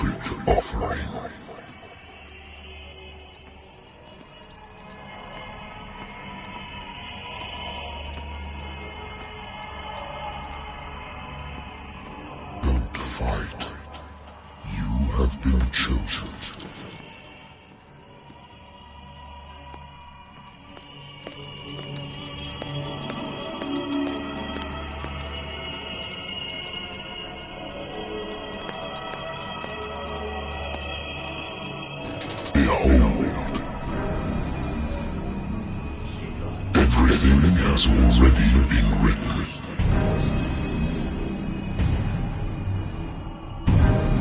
sacred offering. Don't fight. You have been chosen. Everything has already been written.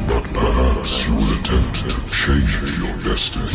But perhaps you will attempt to change your destiny.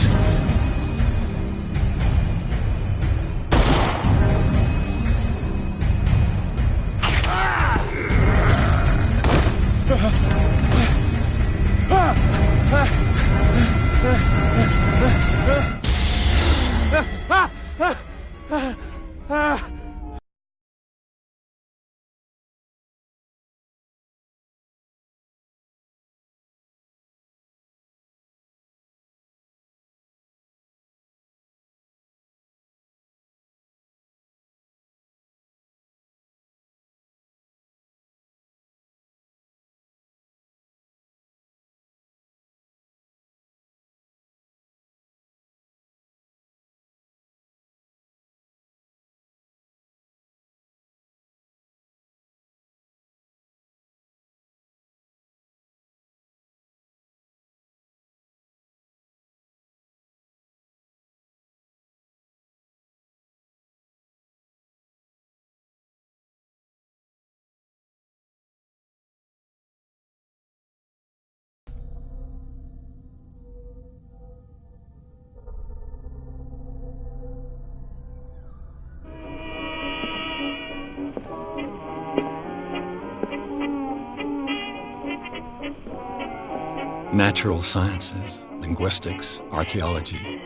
Natural sciences, linguistics, archaeology.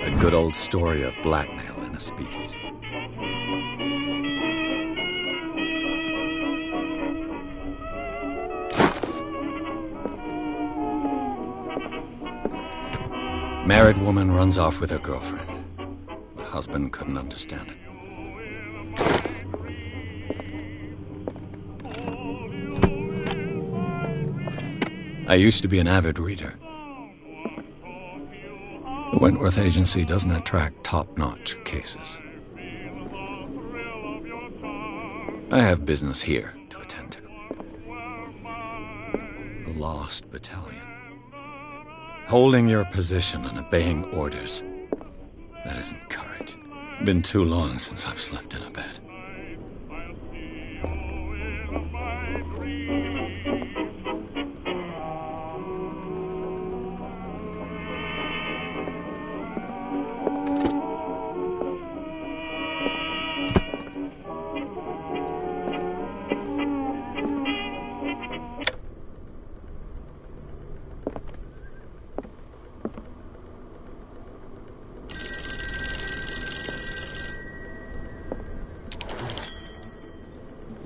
A good old story of blackmail in a speakeasy. Married woman runs off with her girlfriend. The husband couldn't understand it. I used to be an avid reader. The Wentworth Agency doesn't attract top-notch cases. I have business here to attend to. The Lost Battalion. Holding your position and obeying orders. That isn't courage. Been too long since I've slept in a bed.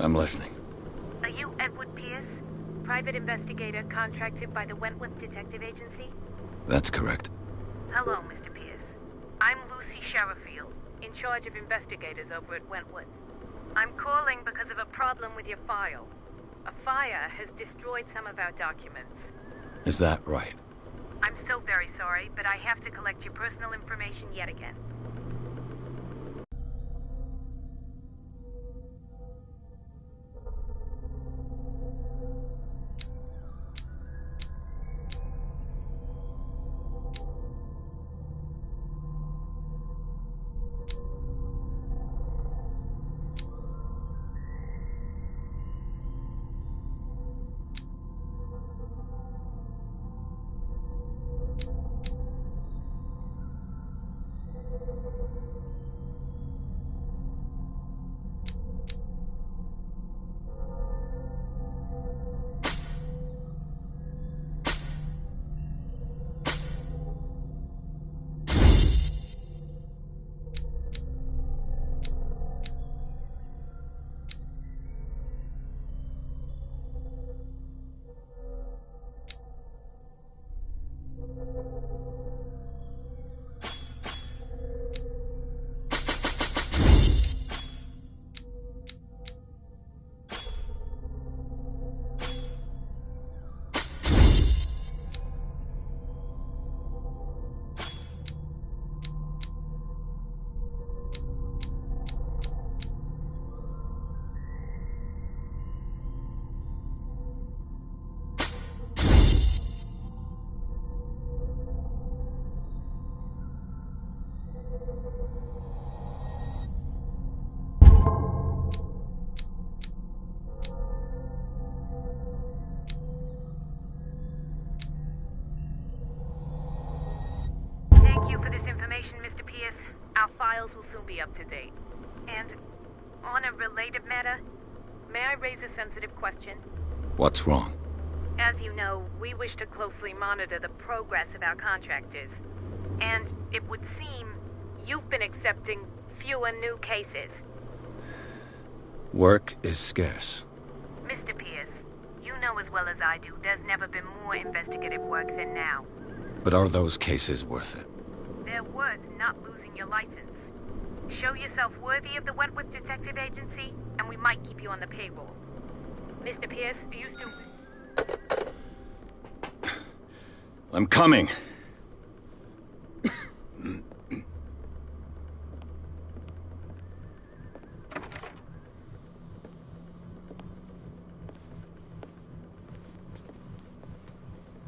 I'm listening. Are you Edward Pierce, private investigator contracted by the Wentworth Detective Agency? That's correct. Hello, Mr. Pierce. I'm Lucy Sherifield, in charge of investigators over at Wentworth. I'm calling because of a problem with your file. A fire has destroyed some of our documents. Is that right? I'm so very sorry, but I have to collect your personal information yet again. be up to date. And on a related matter, may I raise a sensitive question? What's wrong? As you know, we wish to closely monitor the progress of our contractors. And it would seem you've been accepting fewer new cases. Work is scarce. Mr. Pierce, you know as well as I do, there's never been more investigative work than now. But are those cases worth it? They're worth not losing your license. Show yourself worthy of the Wentworth Detective Agency, and we might keep you on the payroll. Mr. Pierce, do you still... I'm coming.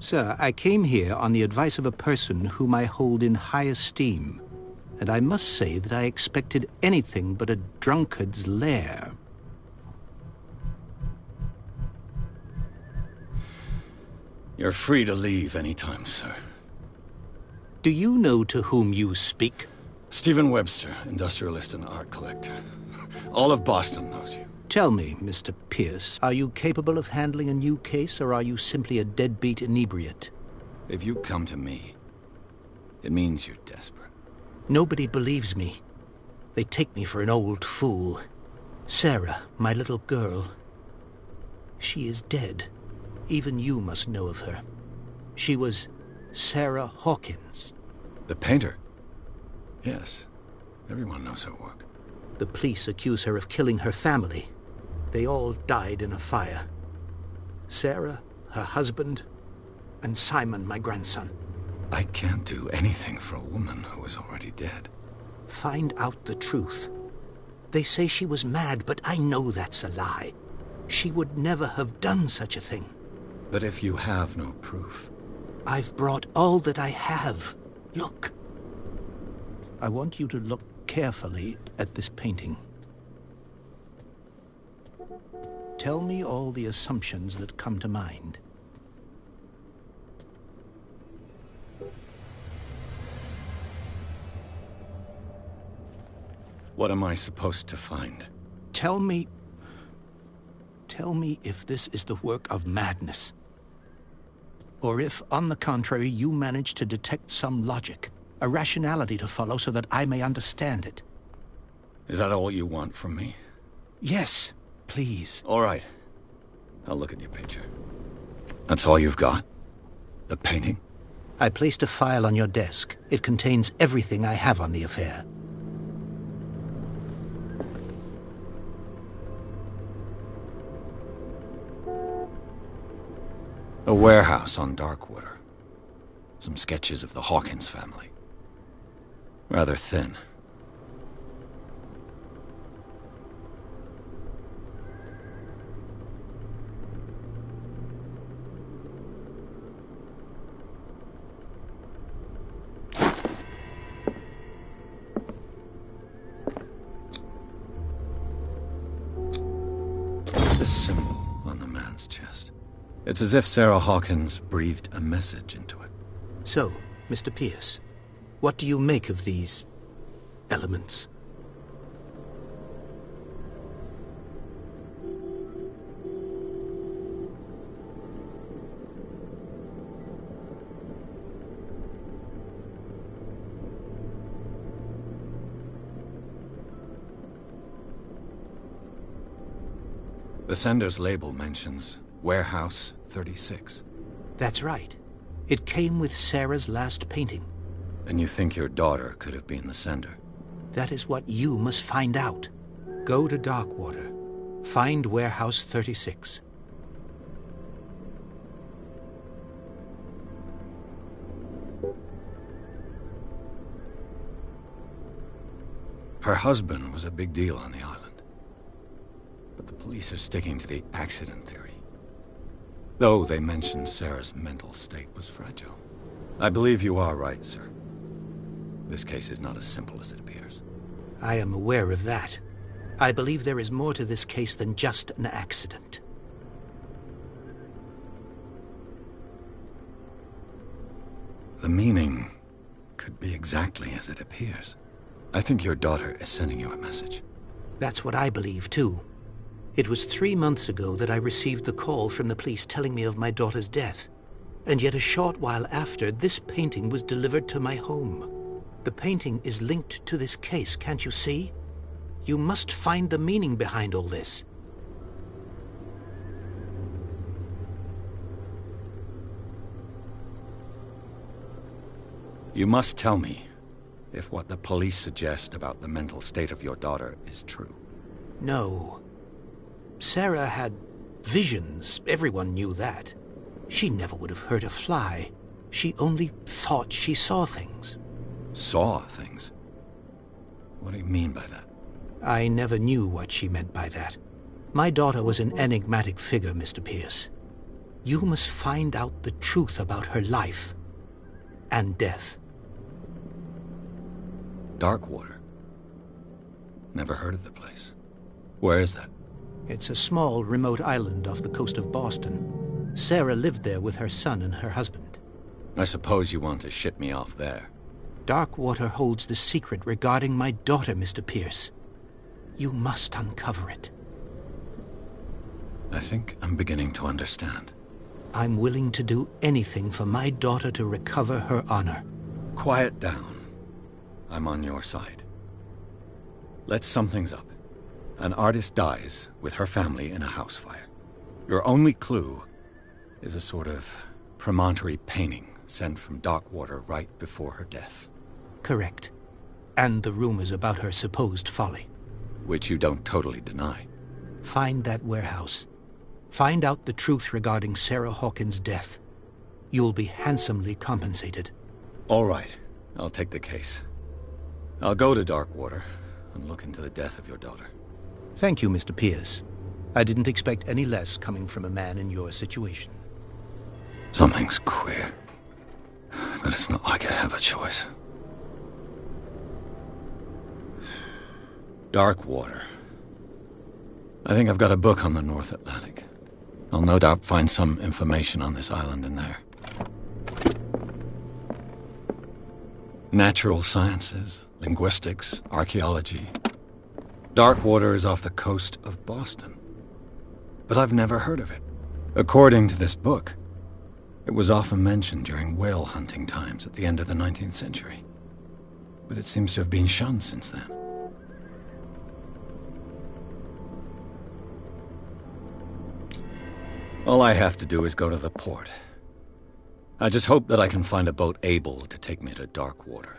Sir, I came here on the advice of a person whom I hold in high esteem, and I must say that I expected anything but a drunkard's lair. You're free to leave anytime, sir. Do you know to whom you speak? Stephen Webster, industrialist and art collector. All of Boston knows you. Tell me, Mr. Pierce, are you capable of handling a new case, or are you simply a deadbeat inebriate? If you come to me, it means you're desperate. Nobody believes me. They take me for an old fool. Sarah, my little girl, she is dead. Even you must know of her. She was Sarah Hawkins. The painter? Yes. Everyone knows her work. The police accuse her of killing her family. They all died in a fire. Sarah, her husband, and Simon, my grandson. I can't do anything for a woman who is already dead. Find out the truth. They say she was mad, but I know that's a lie. She would never have done such a thing. But if you have no proof... I've brought all that I have. Look. I want you to look carefully at this painting. Tell me all the assumptions that come to mind. What am I supposed to find? Tell me if this is the work of madness. Or if, on the contrary, you manage to detect some logic, a rationality to follow so that I may understand it. Is that all you want from me? Yes, please. All right. I'll look at your picture. That's all you've got? The painting? I placed a file on your desk. It contains everything I have on the affair. A warehouse on Darkwater. Some sketches of the Hawkins family. Rather thin. What's this symbol on the man's chest? It's as if Sarah Hawkins breathed a message into it. So, Mr. Pierce, what do you make of these elements? The sender's label mentions Warehouse 36. That's right. It came with Sarah's last painting. And you think your daughter could have been the sender? That is what you must find out. Go to Darkwater. Find Warehouse 36. Her husband was a big deal on the island. But the police are sticking to the accident theory. Though they mentioned Sarah's mental state was fragile. I believe you are right, sir. This case is not as simple as it appears. I am aware of that. I believe there is more to this case than just an accident. The meaning could be exactly as it appears. I think your daughter is sending you a message. That's what I believe, too. It was 3 months ago that I received the call from the police telling me of my daughter's death. And yet a short while after, this painting was delivered to my home. The painting is linked to this case, can't you see? You must find the meaning behind all this. You must tell me if what the police suggest about the mental state of your daughter is true. No. Sarah had visions. Everyone knew that. She never would have hurt a fly. She only thought she saw things. Saw things? What do you mean by that? I never knew what she meant by that. My daughter was an enigmatic figure, Mr. Pierce. You must find out the truth about her life and death. Darkwater? Never heard of the place. Where is that? It's a small, remote island off the coast of Boston. Sarah lived there with her son and her husband. I suppose you want to ship me off there. Darkwater holds the secret regarding my daughter, Mr. Pierce. You must uncover it. I think I'm beginning to understand. I'm willing to do anything for my daughter to recover her honor. Quiet down. I'm on your side. Let's sum things up. An artist dies with her family in a house fire. Your only clue is a sort of promontory painting sent from Darkwater right before her death. Correct. And the rumors about her supposed folly. Which you don't totally deny. Find that warehouse. Find out the truth regarding Sarah Hawkins' death. You'll be handsomely compensated. All right. I'll take the case. I'll go to Darkwater and look into the death of your daughter. Thank you, Mr. Pierce. I didn't expect any less coming from a man in your situation. Something's queer. But it's not like I have a choice. Darkwater. I think I've got a book on the North Atlantic. I'll no doubt find some information on this island in there. Natural sciences, linguistics, archaeology. Darkwater is off the coast of Boston. But I've never heard of it. According to this book, it was often mentioned during whale hunting times at the end of the 19th century. But it seems to have been shunned since then. All I have to do is go to the port. I just hope that I can find a boat able to take me to Darkwater.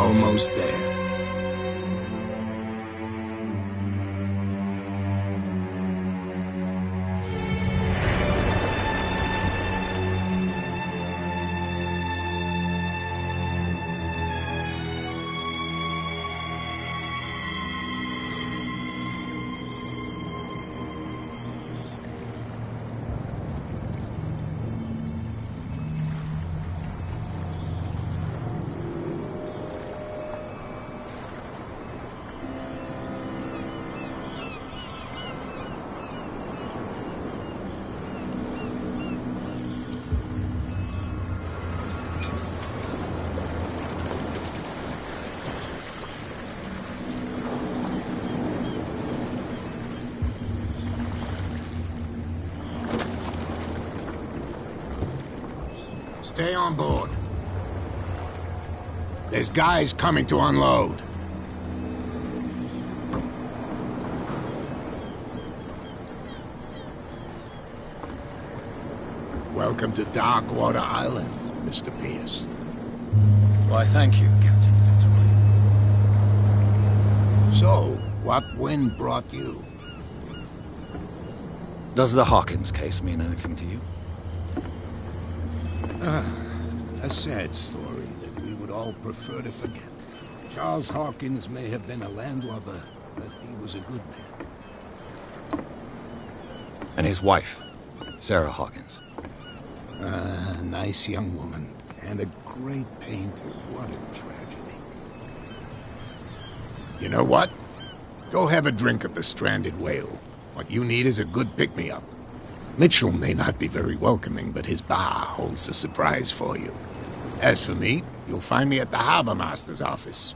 almost there. Stay on board. There's guys coming to unload. Welcome to Darkwater Island, Mr. Pierce. Why, thank you, Captain Fitzroy. So, what wind brought you? Does the Hawkins case mean anything to you? A sad story that we would all prefer to forget. Charles Hawkins may have been a landlubber, but he was a good man. And his wife, Sarah Hawkins. A nice young woman, and a great painter. What a tragedy. You know what? Go have a drink at the Stranded Whale. What you need is a good pick-me-up. Mitchell may not be very welcoming, but his bar holds a surprise for you. As for me, you'll find me at the Harbor Master's office.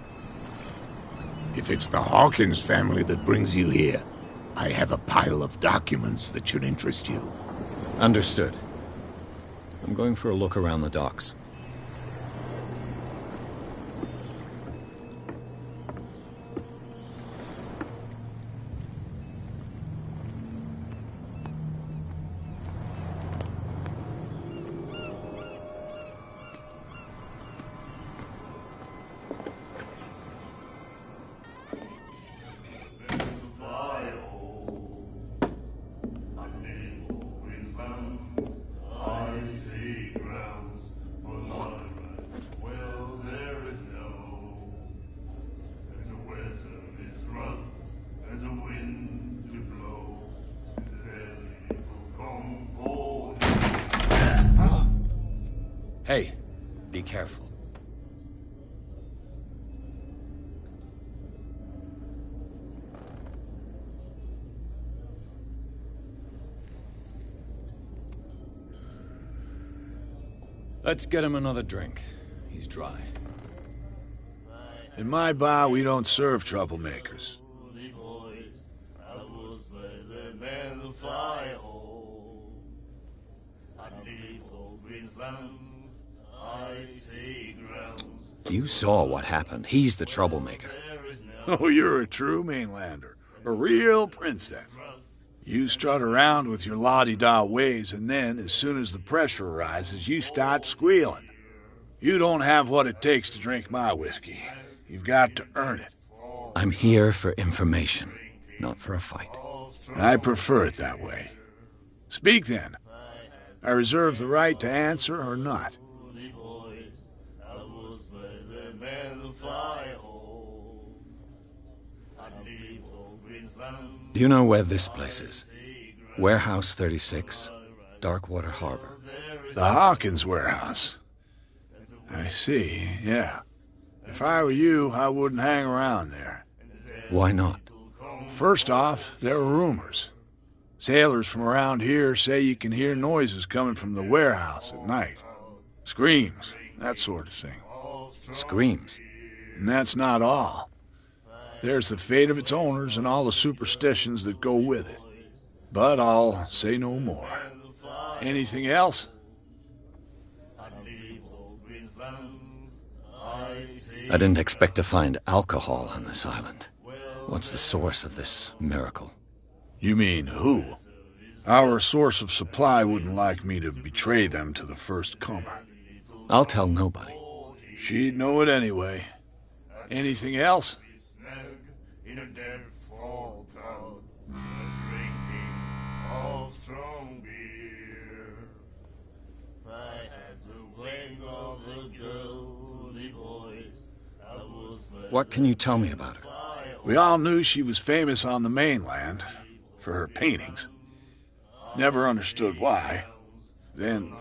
If it's the Hawkins family that brings you here, I have a pile of documents that should interest you. Understood. I'm going for a look around the docks. Hey, be careful. Let's get him another drink. He's dry. In my bar, we don't serve troublemakers. You saw what happened. He's the troublemaker. Oh, you're a true mainlander. A real princess. You strut around with your la-di-da ways, and then, as soon as the pressure arises, you start squealing. You don't have what it takes to drink my whiskey. You've got to earn it. I'm here for information, not for a fight. I prefer it that way. Speak then. I reserve the right to answer or not. Do you know where this place is? Warehouse 36, Darkwater Harbor. The Hawkins warehouse. I see, yeah. If I were you, I wouldn't hang around there. Why not? First off, there are rumors. Sailors from around here say you can hear noises coming from the warehouse at night. Screams, that sort of thing. Screams? And that's not all. There's the fate of its owners and all the superstitions that go with it. But I'll say no more. Anything else? I didn't expect to find alcohol on this island. What's the source of this miracle? You mean who? Our source of supply wouldn't like me to betray them to the first comer. I'll tell nobody. She'd know it anyway. Anything else? In a dead fall town, drinking of strong beer. I had the wing of the girly boys. I was What can you tell me about her? We all knew she was famous on the mainland for her paintings. Never understood why. Then,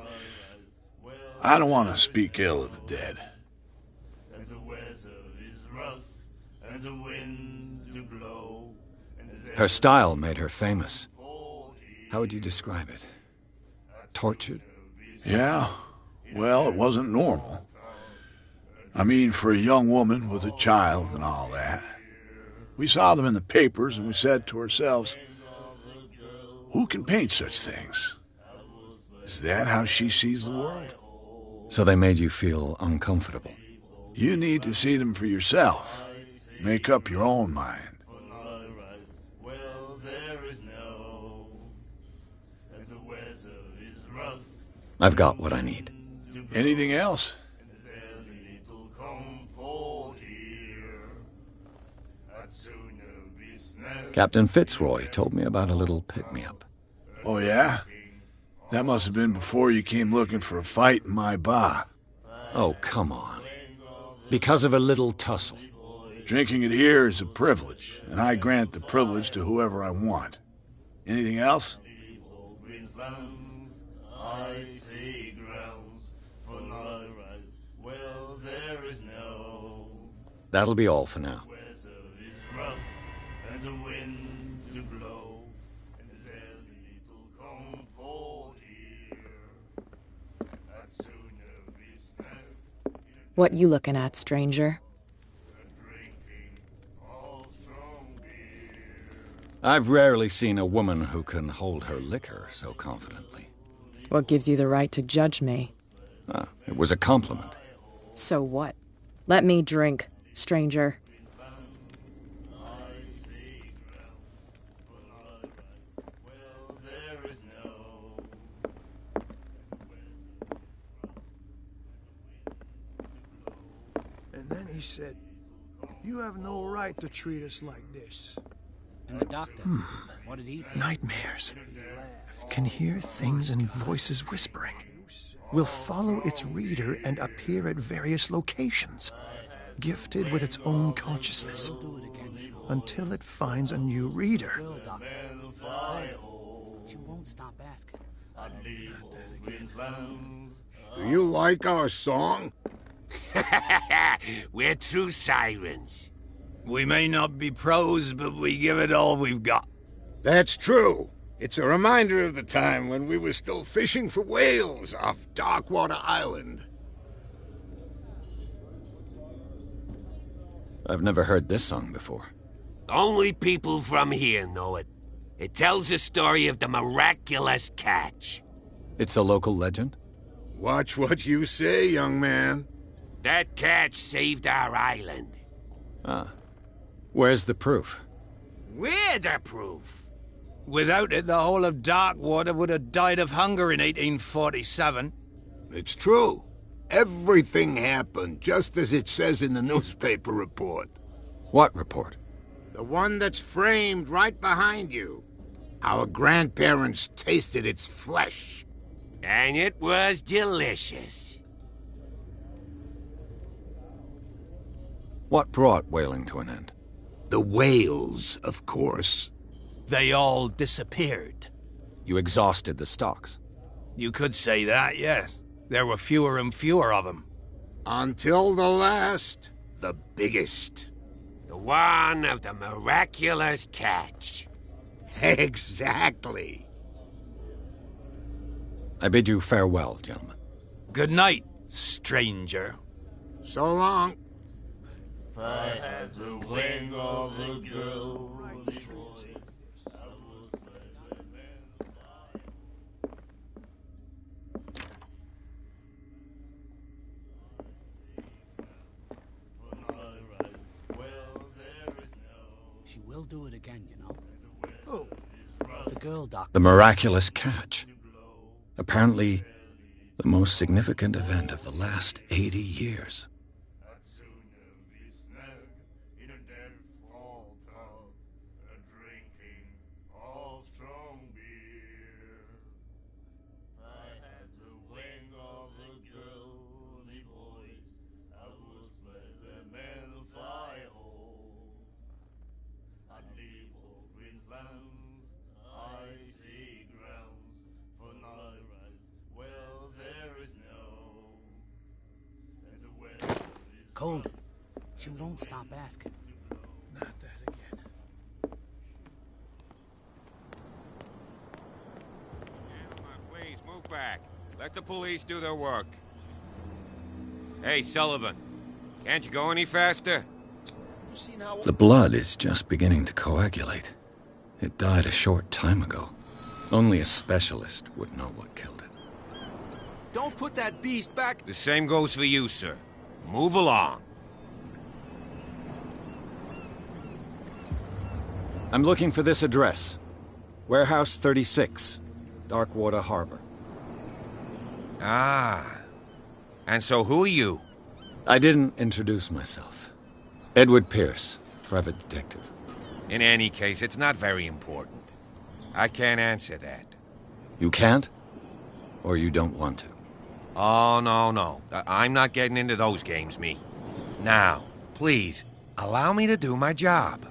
I don't want to speak ill of the dead. and the weather is rough, and the winds do blow, and there's Her style made her famous. How would you describe it? Tortured? Yeah, well, it wasn't normal. I mean, for a young woman with a child and all that. We saw them in the papers and we said to ourselves, who can paint such things? Is that how she sees the world? So they made you feel uncomfortable. You need to see them for yourself. Make up your own mind. well, there is no, and the weather is rough, I've got what I need. Anything else? and there's little comfort here. I'd sooner be snapped. Captain Fitzroy told me about a little pick-me-up. Oh, yeah? That must have been before you came looking for a fight in my bar. Oh, come on. Because of a little tussle. Drinking it here is a privilege, and I grant the privilege to whoever I want. Anything else? I see grounds for my right. Well, there is no That'll be all for now. weather is rough, and the winds do blow, and there's little comfort here. I'd sooner be snapped What you looking at, stranger? drinking of strong beer. I've rarely seen a woman who can hold her liquor so confidently. What gives you the right to judge me? Ah, it was a compliment. So what? Let me drink, stranger. Well, there is no And then he said, "You have no right to treat us like this." And the doctor, what did he say? Nightmares. Can hear things and voices whispering. Will follow its reader and appear at various locations, gifted with its own consciousness, until it finds a new reader. Will, doctor. You won't stop asking. Do you like our song? We're true sirens. We may not be pros, but we give it all we've got. That's true. It's a reminder of the time when we were still fishing for whales off Darkwater Island. I've never heard this song before. Only people from here know it. It tells the story of the miraculous catch. It's a local legend? Watch what you say, young man. That catch saved our island. Ah. Where's the proof? We're the proof. Without it, the whole of Darkwater would have died of hunger in 1847. It's true. Everything happened just as it says in the newspaper report. What report? The one that's framed right behind you. Our grandparents tasted its flesh. And it was delicious. What brought whaling to an end? The whales, of course. They all disappeared. You exhausted the stocks. You could say that, yes. There were fewer and fewer of them. Until the last, the biggest. The one of the miraculous catch. Exactly. I bid you farewell, gentlemen. Good night, stranger. So long. If I had the wing of the girly boy, I would let the men fly. Well, there is no She will do it again, you know. Oh, The girl, doctor. The miraculous catch. Apparently, the most significant event of the last 80 years. I'd sooner be snapped Colden. She won't stop asking. Not that again. Gentlemen, please, move back. Let the police do their work. Hey, Sullivan. Can't you go any faster? The blood is just beginning to coagulate. It died a short time ago. Only a specialist would know what killed it. Don't put that beast back. The same goes for you, sir. Move along. I'm looking for this address. Warehouse 36, Darkwater Harbor. Ah. And so who are you? I didn't introduce myself. Edward Pierce, private detective. In any case, it's not very important. I can't answer that. You can't? Or you don't want to? Oh, no. I'm not getting into those games, me. Now, please, allow me to do my job.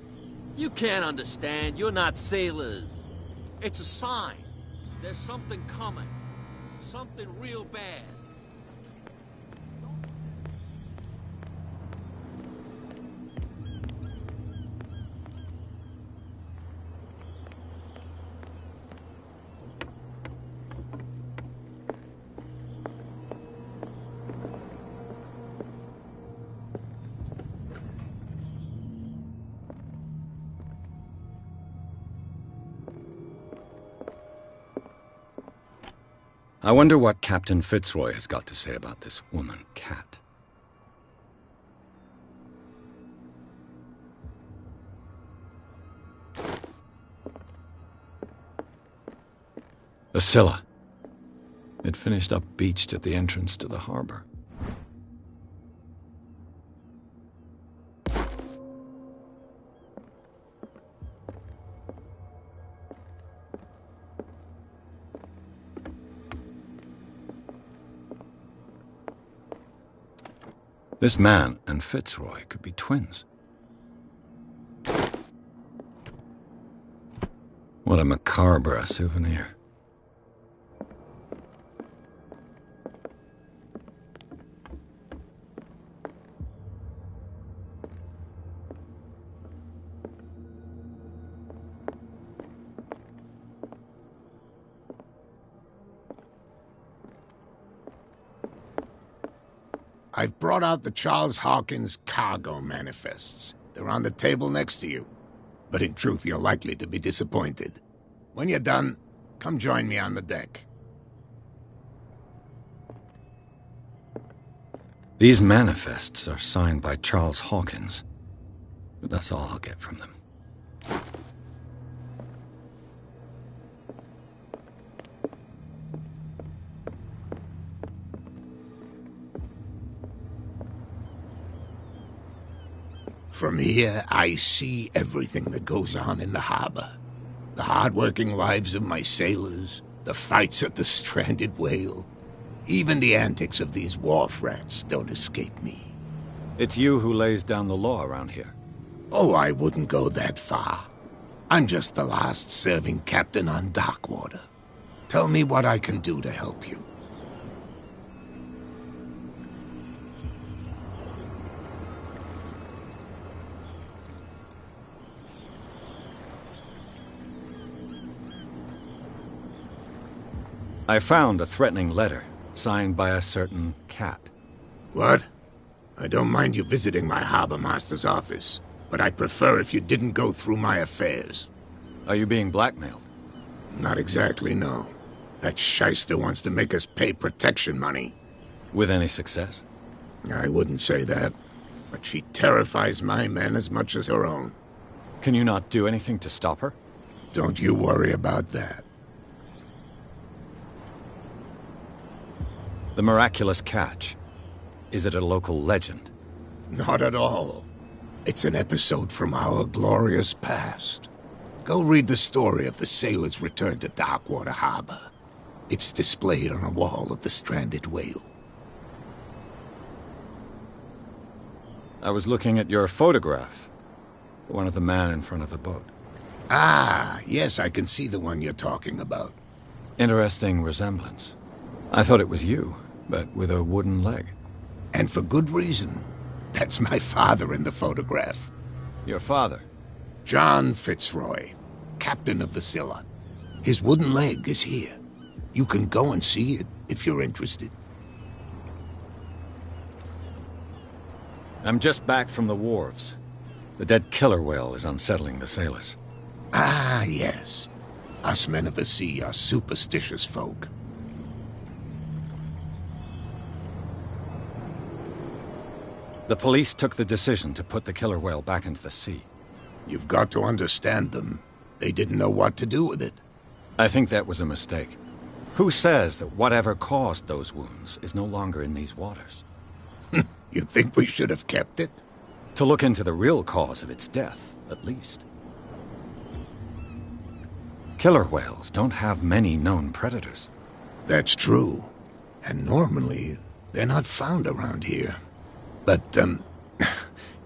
You can't understand. You're not sailors. It's a sign. There's something coming. Something real bad. I wonder what Captain Fitzroy has got to say about this woman, Cat. The Scylla. It finished up beached at the entrance to the harbor. This man and Fitzroy could be twins. What a macabre souvenir. I've brought out the Charles Hawkins cargo manifests. They're on the table next to you. But in truth, you're likely to be disappointed. When you're done, come join me on the deck. These manifests are signed by Charles Hawkins. But that's all I'll get from them. From here, I see everything that goes on in the harbor. The hard-working lives of my sailors, the fights at the stranded whale. Even the antics of these wharf rats don't escape me. It's you who lays down the law around here. Oh, I wouldn't go that far. I'm just the last serving captain on Darkwater. Tell me what I can do to help you. I found a threatening letter, signed by a certain Cat. What? I don't mind you visiting my harbor master's office, but I'd prefer if you didn't go through my affairs. Are you being blackmailed? Not exactly, no. That shyster wants to make us pay protection money. With any success? I wouldn't say that, but she terrifies my men as much as her own. Can you not do anything to stop her? Don't you worry about that. The miraculous catch. Is it a local legend? Not at all. It's an episode from our glorious past. Go read the story of the sailor's return to Darkwater Harbor. It's displayed on a wall of the stranded whale. I was looking at your photograph. One of the man in front of the boat. Ah, yes, I can see the one you're talking about. Interesting resemblance. I thought it was you, but with a wooden leg. And for good reason. That's my father in the photograph. Your father? John Fitzroy, captain of the Scylla. His wooden leg is here. You can go and see it if you're interested. I'm just back from the wharves. The dead killer whale is unsettling the sailors. Ah, yes. Us men of the sea are superstitious folk. The police took the decision to put the killer whale back into the sea. You've got to understand them. They didn't know what to do with it. I think that was a mistake. Who says that whatever caused those wounds is no longer in these waters? You think we should have kept it? To look into the real cause of its death, at least. Killer whales don't have many known predators. That's true. And normally, they're not found around here. But,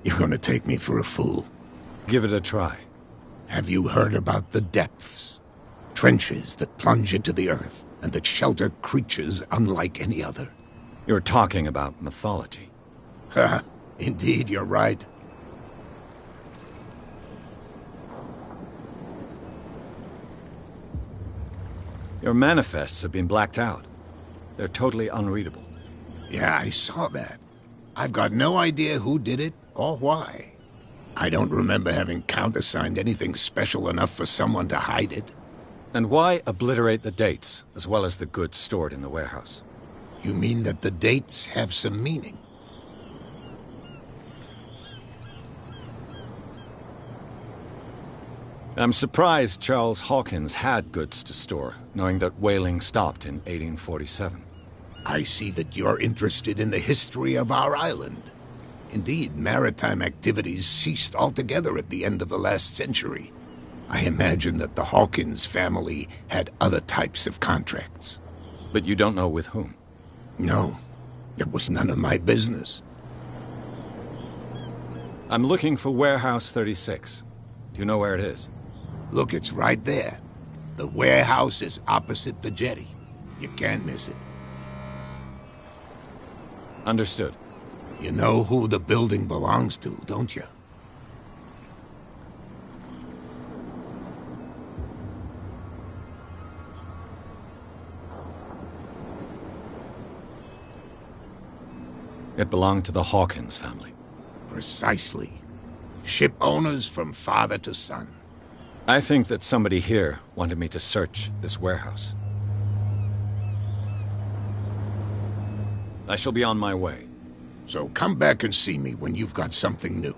you're gonna take me for a fool. Give it a try. Have you heard about the depths? Trenches that plunge into the earth, and that shelter creatures unlike any other. You're talking about mythology. Ha! Indeed, you're right. Your manifests have been blacked out. They're totally unreadable. Yeah, I saw that. I've got no idea who did it or why. I don't remember having countersigned anything special enough for someone to hide it. And why obliterate the dates, as well as the goods stored in the warehouse? You mean that the dates have some meaning? I'm surprised Charles Hawkins had goods to store, knowing that whaling stopped in 1847. I see that you're interested in the history of our island. Indeed, maritime activities ceased altogether at the end of the last century. I imagine that the Hawkins family had other types of contracts. But you don't know with whom? No, it was none of my business. I'm looking for Warehouse 36. Do you know where it is? Look, it's right there. The warehouse is opposite the jetty. You can't miss it. Understood. You know who the building belongs to, don't you? It belonged to the Hawkins family. Precisely. Ship owners from father to son. I think that somebody here wanted me to search this warehouse. I shall be on my way. So come back and see me when you've got something new.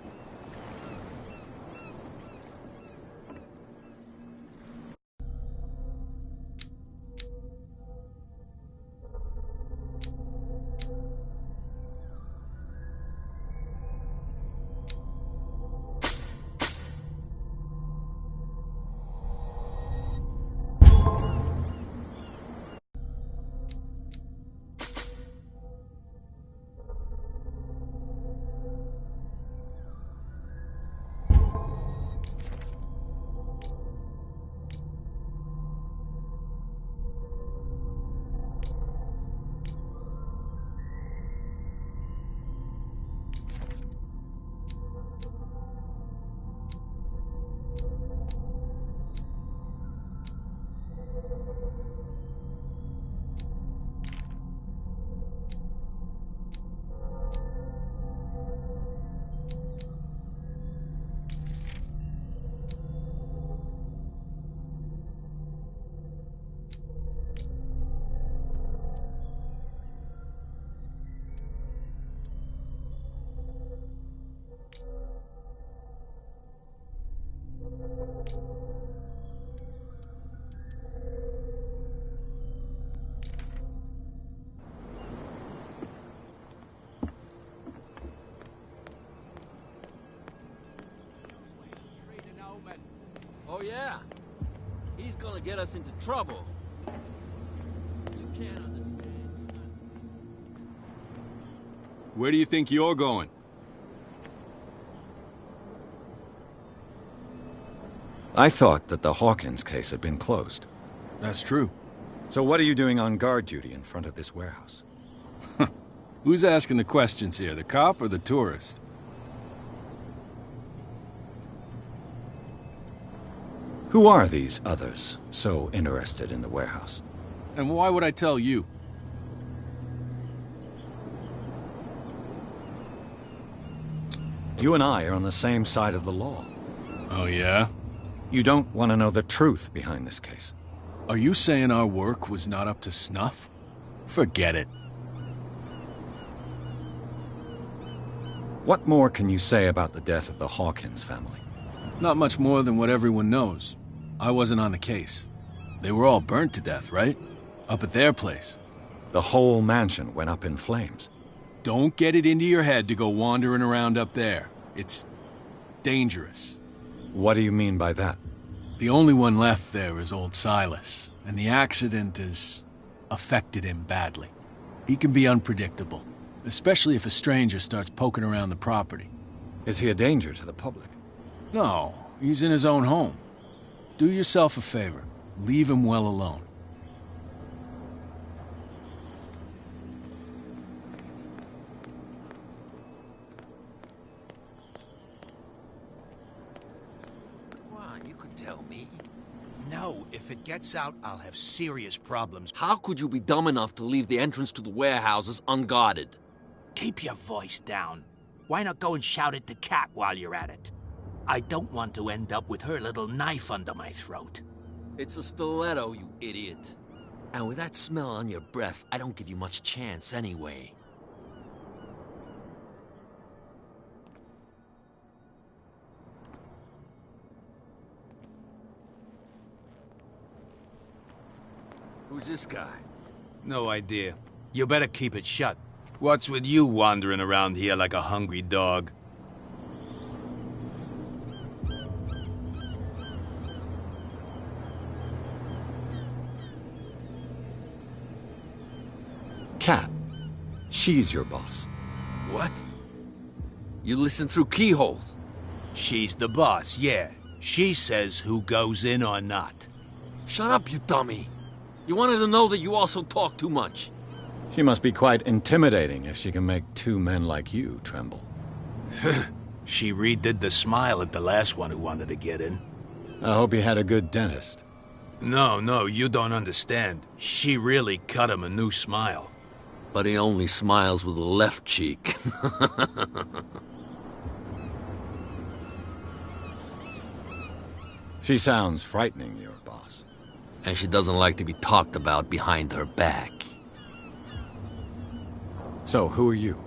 Oh, yeah? He's gonna get us into trouble. You can't understand. Where do you think you're going? I thought that the Hawkins case had been closed. That's true. So what are you doing on guard duty in front of this warehouse? Who's asking the questions here, the cop or the tourist? Who are these others so interested in the warehouse? And why would I tell you? You and I are on the same side of the law. Oh, yeah? You don't want to know the truth behind this case. Are you saying our work was not up to snuff? Forget it. What more can you say about the death of the Hawkins family? Not much more than what everyone knows. I wasn't on the case. They were all burnt to death, right? Up at their place. The whole mansion went up in flames. Don't get it into your head to go wandering around up there. It's dangerous. What do you mean by that? The only one left there is old Silas, and the accident has affected him badly. He can be unpredictable, especially if a stranger starts poking around the property. Is he a danger to the public? No, he's in his own home. Do yourself a favor. Leave him well alone. You could tell me. No, if it gets out, I'll have serious problems. How could you be dumb enough to leave the entrance to the warehouses unguarded? Keep your voice down. Why not go and shout at the cat while you're at it? I don't want to end up with her little knife under my throat. It's a stiletto, you idiot. And with that smell on your breath, I don't give you much chance anyway. Who's this guy? No idea. You better keep it shut. What's with you wandering around here like a hungry dog? Kat. She's your boss. What? You listen through keyholes? She's the boss, yeah. She says who goes in or not. Shut up, you dummy. You wanted to know that you also talk too much. She must be quite intimidating if she can make two men like you tremble. She redid the smile at the last one who wanted to get in. I hope he had a good dentist. No, you don't understand. She really cut him a new smile. But he only smiles with the left cheek. She sounds frightening, your boss. And she doesn't like to be talked about behind her back. So, who are you?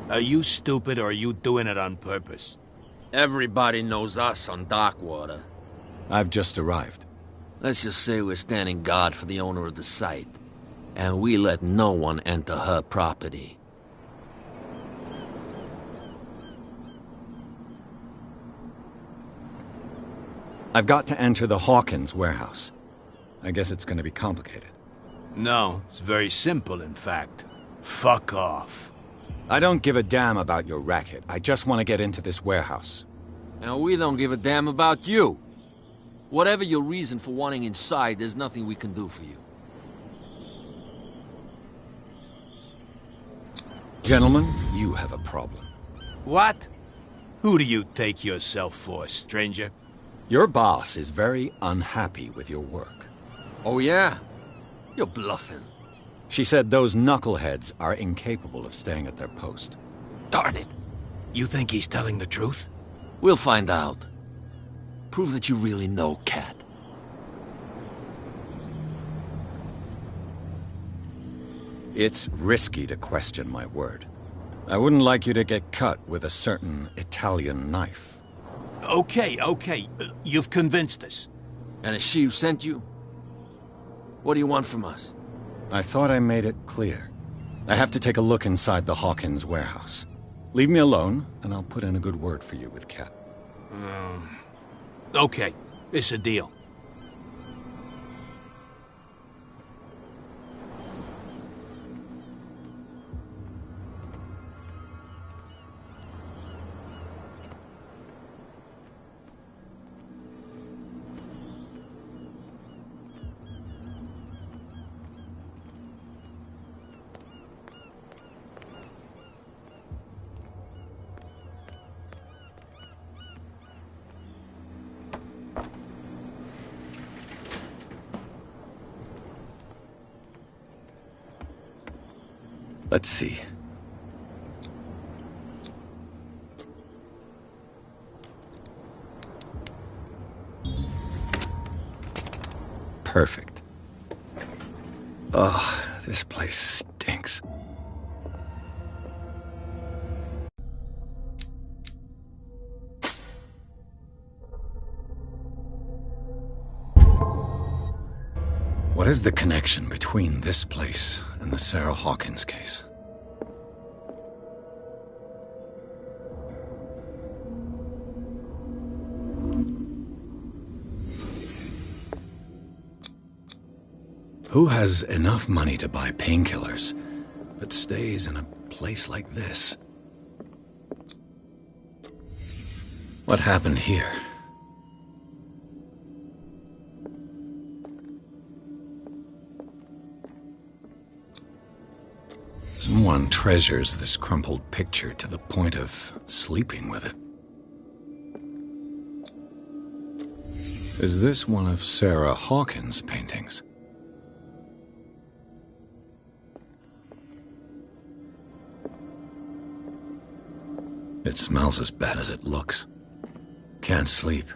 Are you stupid or are you doing it on purpose? Everybody knows us on Darkwater. I've just arrived. Let's just say we're standing guard for the owner of the site. And we let no one enter her property. I've got to enter the Hawkins warehouse. I guess it's going to be complicated. No, it's very simple, in fact. Fuck off. I don't give a damn about your racket. I just want to get into this warehouse. And we don't give a damn about you. Whatever your reason for wanting inside, there's nothing we can do for you. Gentlemen, you have a problem. What? Who do you take yourself for, stranger? Your boss is very unhappy with your work. Oh, yeah? You're bluffing. She said those knuckleheads are incapable of staying at their post. Darn it. You think he's telling the truth? We'll find out. Prove that you really know Kat. It's risky to question my word. I wouldn't like you to get cut with a certain Italian knife. Okay. You've convinced us. And is she who sent you? What do you want from us? I thought I made it clear. I have to take a look inside the Hawkins warehouse. Leave me alone, and I'll put in a good word for you with Kat. Okay, it's a deal. Let's see. Perfect. Oh, this place stinks. What is the connection between this place and the Sarah Hawkins case? Who has enough money to buy painkillers, but stays in a place like this? What happened here? Someone treasures this crumpled picture to the point of sleeping with it. Is this one of Sarah Hawkins' paintings? It smells as bad as it looks. Can't sleep.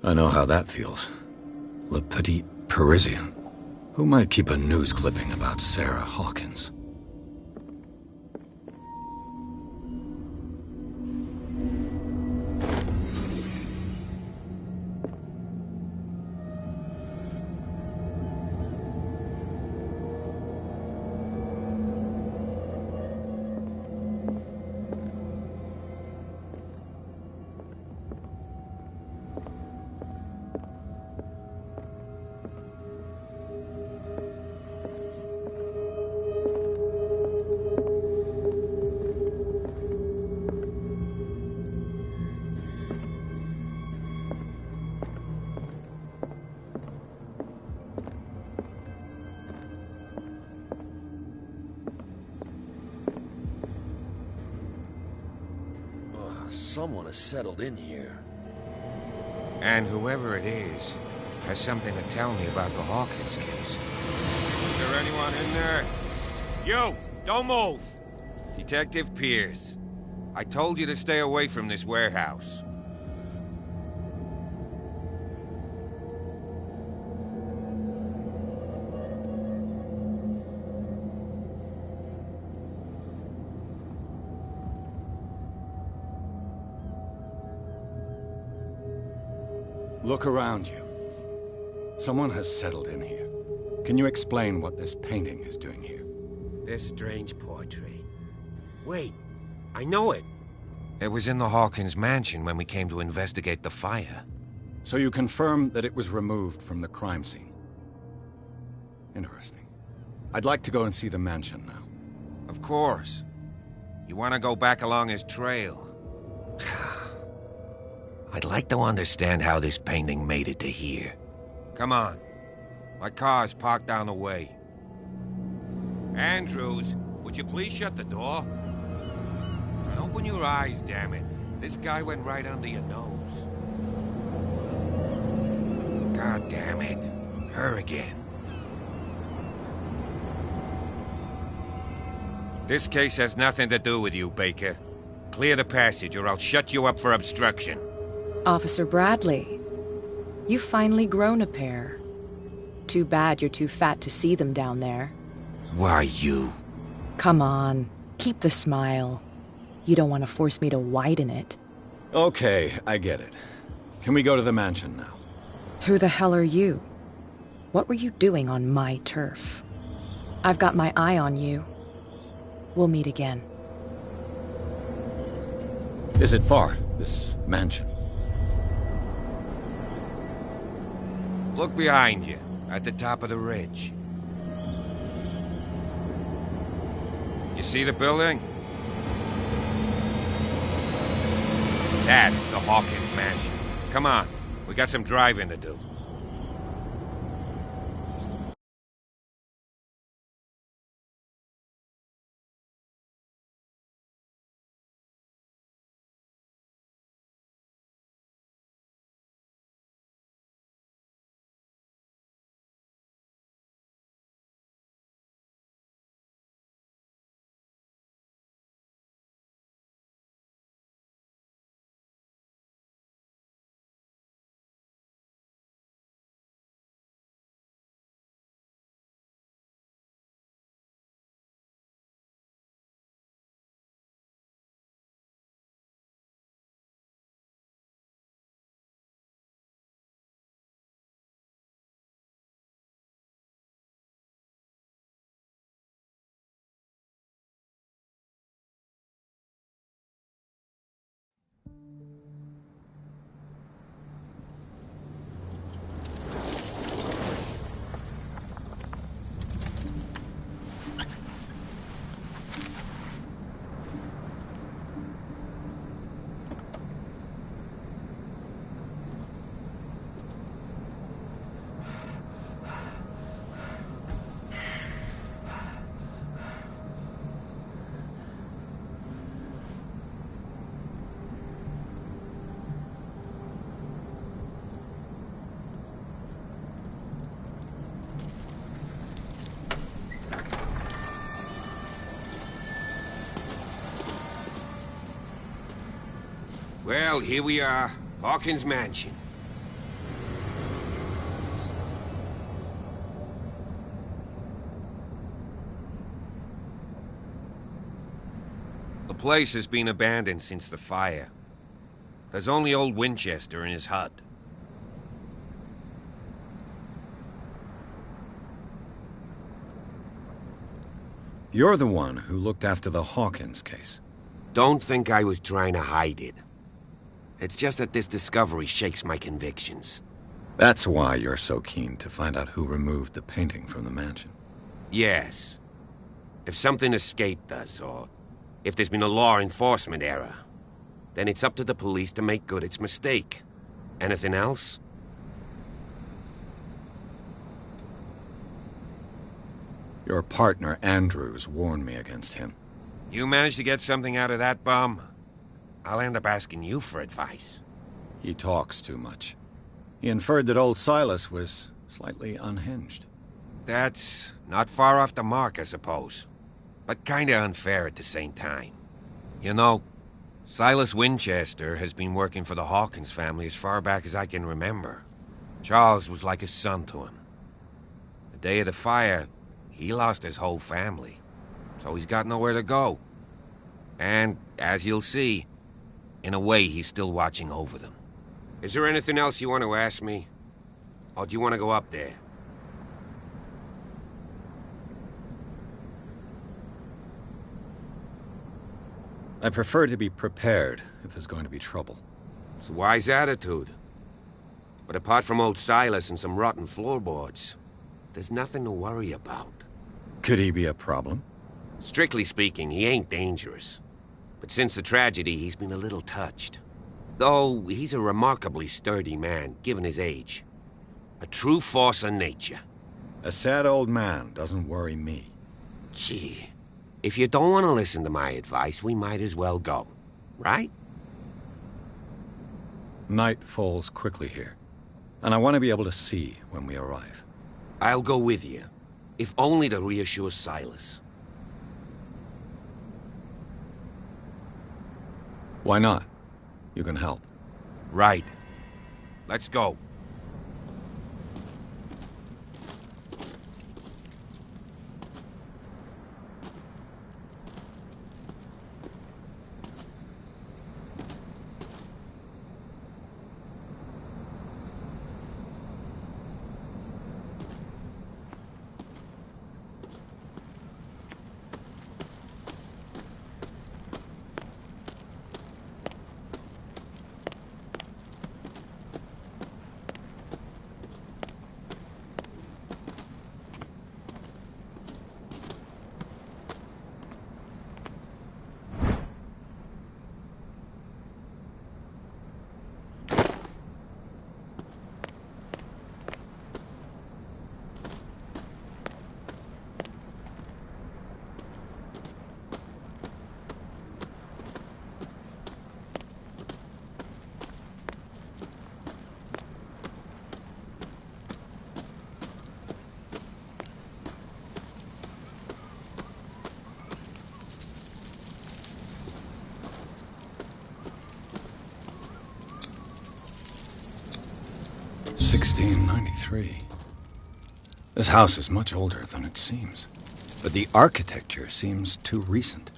I know how that feels. Le Petit Parisien. Who might keep a news clipping about Sarah Hawkins? Someone has settled in here. And whoever it is has something to tell me about the Hawkins case. Is there anyone in there? You! Don't move! Detective Pierce. I told you to stay away from this warehouse. Look around you. Someone has settled in here. Can you explain what this painting is doing here? This strange portrait. Wait, I know it. It was in the Hawkins mansion when we came to investigate the fire. So you confirm that it was removed from the crime scene? Interesting. I'd like to go and see the mansion now. Of course. You want to go back along his trail? I'd like to understand how this painting made it to here. Come on. My car's parked down the way. Andrews, would you please shut the door? And open your eyes, damn it. This guy went right under your nose. God damn it. Her again. This case has nothing to do with you, Baker. Clear the passage or I'll shut you up for obstruction. Officer Bradley, you've finally grown a pair. Too bad you're too fat to see them down there. Why, you? Come on, keep the smile. You don't want to force me to widen it. Okay, I get it. Can we go to the mansion now? Who the hell are you? What were you doing on my turf? I've got my eye on you. We'll meet again. Is it far, this mansion? Look behind you, at the top of the ridge. You see the building? That's the Hawkins mansion. Come on, we got some driving to do. Well, here we are. Hawkins Mansion. The place has been abandoned since the fire. There's only old Winchester in his hut. You're the one who looked after the Hawkins case. Don't think I was trying to hide it. It's just that this discovery shakes my convictions. That's why you're so keen to find out who removed the painting from the mansion. Yes. If something escaped us, or if there's been a law enforcement error, then it's up to the police to make good its mistake. Anything else? Your partner, Andrews, warned me against him. You managed to get something out of that bum? I'll end up asking you for advice. He talks too much. He inferred that old Silas was slightly unhinged. That's not far off the mark, I suppose. But kinda unfair at the same time. You know, Silas Winchester has been working for the Hawkins family as far back as I can remember. Charles was like a son to him. The day of the fire, he lost his whole family, so he's got nowhere to go. And, as you'll see, in a way, he's still watching over them. Is there anything else you want to ask me? Or do you want to go up there? I prefer to be prepared if there's going to be trouble. It's a wise attitude. But apart from old Silas and some rotten floorboards, there's nothing to worry about. Could he be a problem? Strictly speaking, he ain't dangerous. But since the tragedy, he's been a little touched. Though, he's a remarkably sturdy man, given his age. A true force of nature. A sad old man doesn't worry me. Gee, if you don't want to listen to my advice, we might as well go. Right? Night falls quickly here, and I want to be able to see when we arrive. I'll go with you, if only to reassure Silas. Why not? You can help. Right. Let's go. (1693). This house is much older than it seems, but the architecture seems too recent.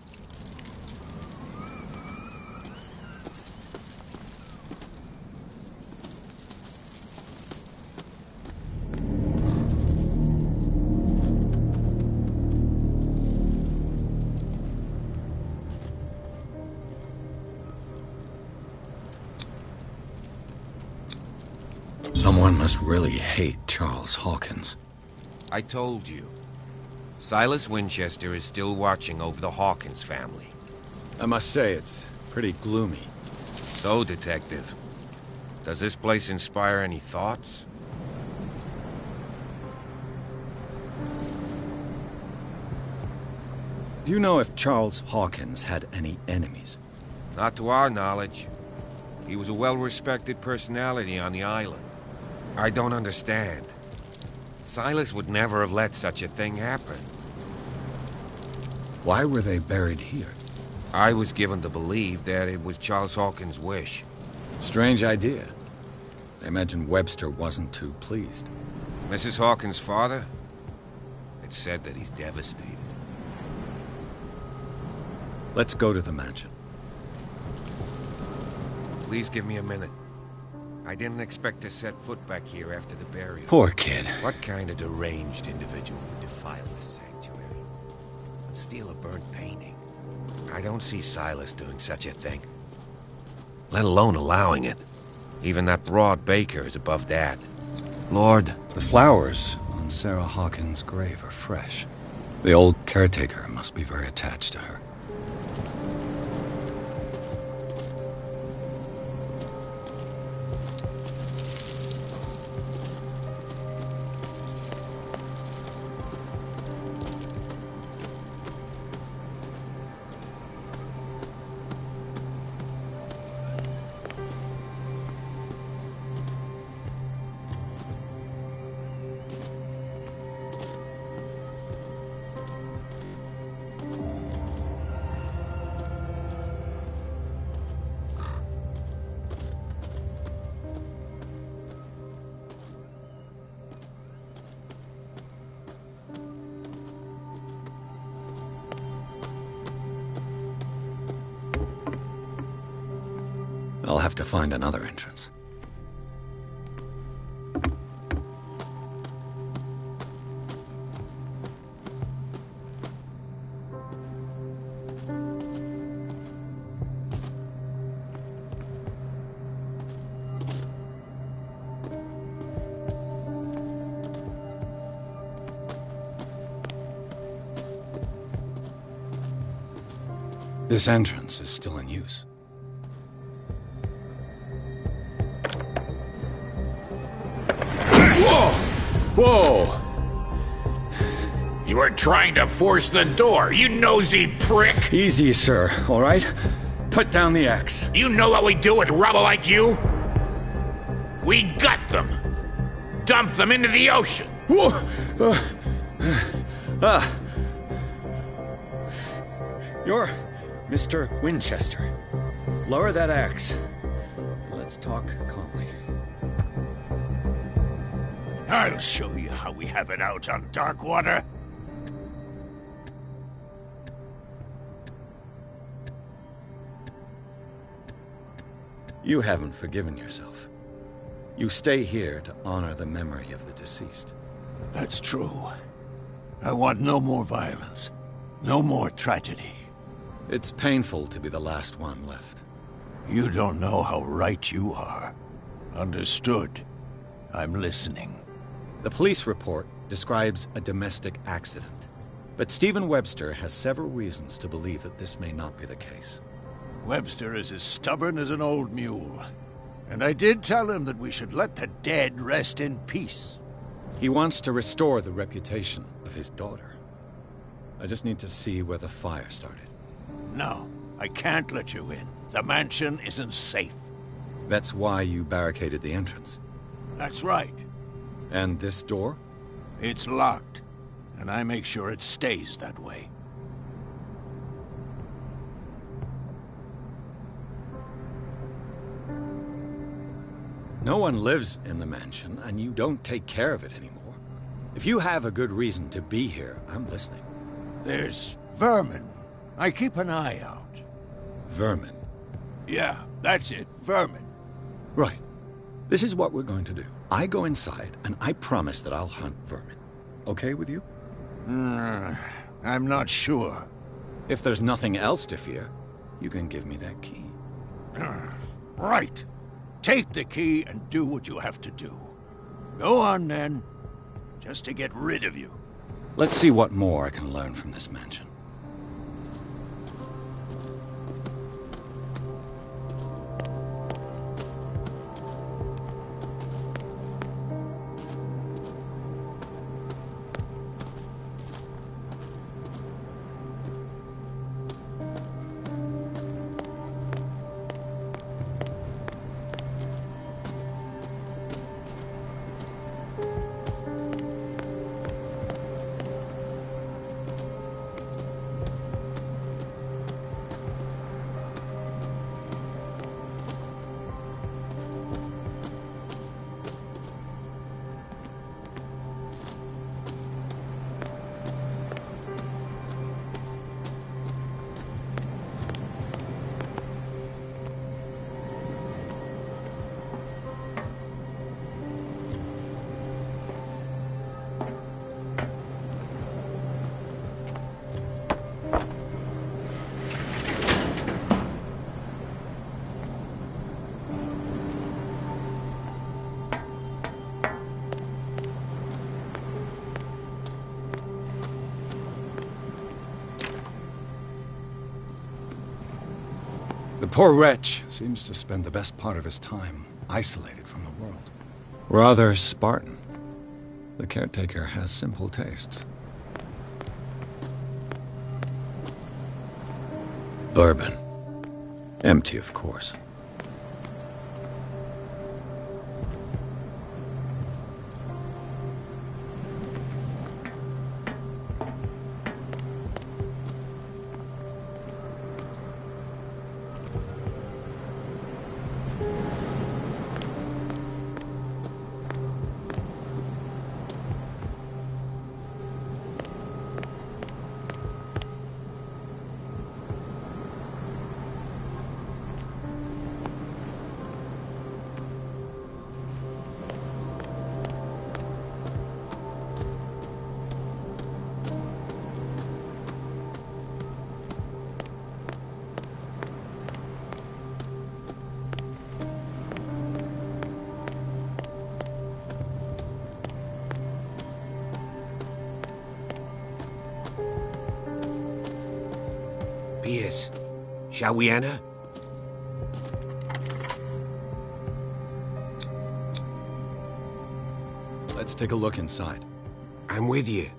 Someone must really hate Charles Hawkins. I told you. Silas Winchester is still watching over the Hawkins family. I must say, it's pretty gloomy. So, Detective, does this place inspire any thoughts? Do you know if Charles Hawkins had any enemies? Not to our knowledge. He was a well-respected personality on the island. I don't understand. Silas would never have let such a thing happen. Why were they buried here? I was given to believe that it was Charles Hawkins' wish. Strange idea. I imagine Webster wasn't too pleased. Mrs. Hawkins' father? It's said that he's devastated. Let's go to the mansion. Please give me a minute. I didn't expect to set foot back here after the burial. Poor kid. What kind of deranged individual would defile this sanctuary? And steal a burnt painting? I don't see Silas doing such a thing. Let alone allowing it. Even that broad baker is above that. Lord, the flowers on Sarah Hawkins' grave are fresh. The old caretaker must be very attached to her. I'll have to find another entrance. This entrance is still in use. Whoa! You were trying to force the door, you nosy prick! Easy, sir, all right? Put down the axe. You know what we do with rubble like you? We gut them. Dump them into the ocean. Whoa! You're Mr. Winchester. Lower that axe. Let's talk calmly. I'll show you how we have it out on Darkwater. You haven't forgiven yourself. You stay here to honor the memory of the deceased. That's true. I want no more violence. No more tragedy. It's painful to be the last one left. You don't know how right you are. Understood. I'm listening. The police report describes a domestic accident, but Stephen Webster has several reasons to believe that this may not be the case. Webster is as stubborn as an old mule, and I did tell him that we should let the dead rest in peace. He wants to restore the reputation of his daughter. I just need to see where the fire started. No, I can't let you in. The mansion isn't safe. That's why you barricaded the entrance. That's right. And this door? It's locked, and I make sure it stays that way. No one lives in the mansion, and you don't take care of it anymore. If you have a good reason to be here, I'm listening. There's vermin. I keep an eye out. Vermin? Yeah, that's it, vermin. Right. This is what we're going to do. I go inside, and I promise that I'll hunt vermin. Okay with you? I'm not sure. If there's nothing else to fear, you can give me that key. Right. Take the key and do what you have to do. Go on, then. Just to get rid of you. Let's see what more I can learn from this mansion. The poor wretch seems to spend the best part of his time isolated from the world. Rather Spartan. The caretaker has simple tastes. Bourbon. Empty, of course. Piers, shall we enter? Let's take a look inside. I'm with you.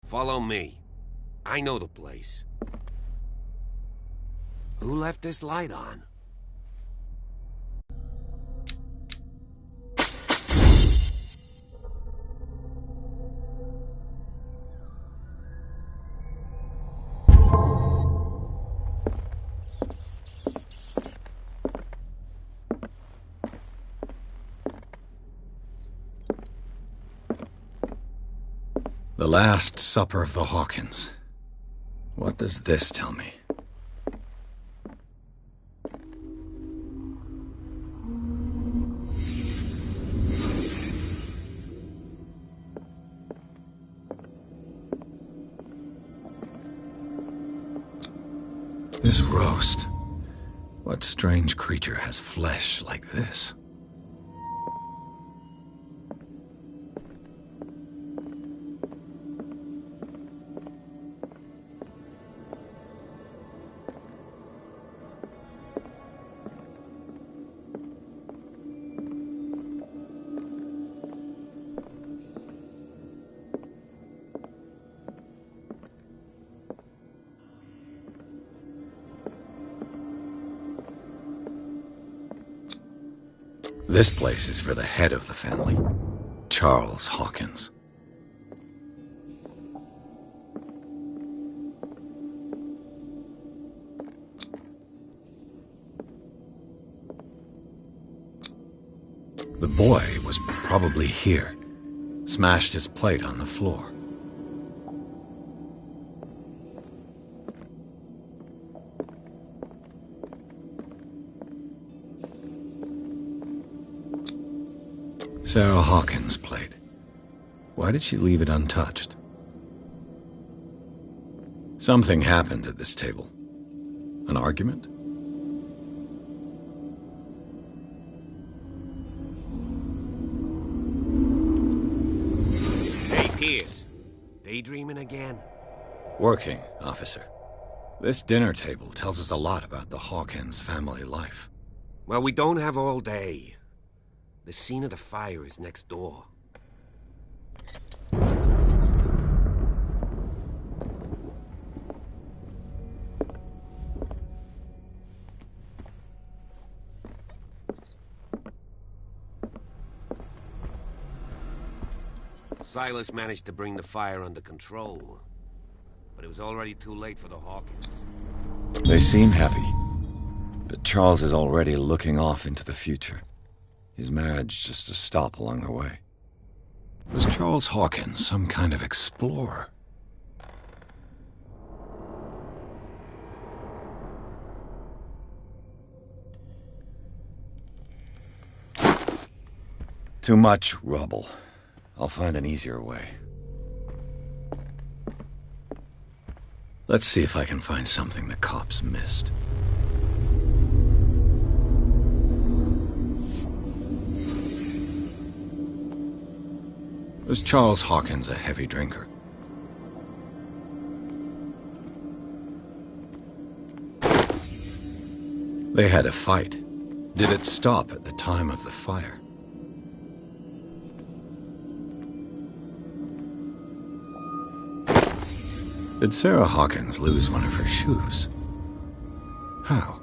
Follow me. I know the place. Who left this light on? The Last Supper of the Hawkins. What does this tell me? This roast. What strange creature has flesh like this? This place is for the head of the family, Charles Hawkins. The boy was probably here, smashed his plate on the floor. Sarah Hawkins' plate. Why did she leave it untouched? Something happened at this table. An argument? Hey, Piers. Daydreaming again? Working, officer. This dinner table tells us a lot about the Hawkins family life. Well, we don't have all day. The scene of the fire is next door. Silas managed to bring the fire under control, but it was already too late for the Hawkins. They seem happy, but Charles is already looking off into the future. His marriage just a stop along the way. Was Charles Hawkins some kind of explorer? Too much rubble. I'll find an easier way. Let's see if I can find something the cops missed. Was Charles Hawkins a heavy drinker? They had a fight. Did it stop at the time of the fire? Did Sarah Hawkins lose one of her shoes? How?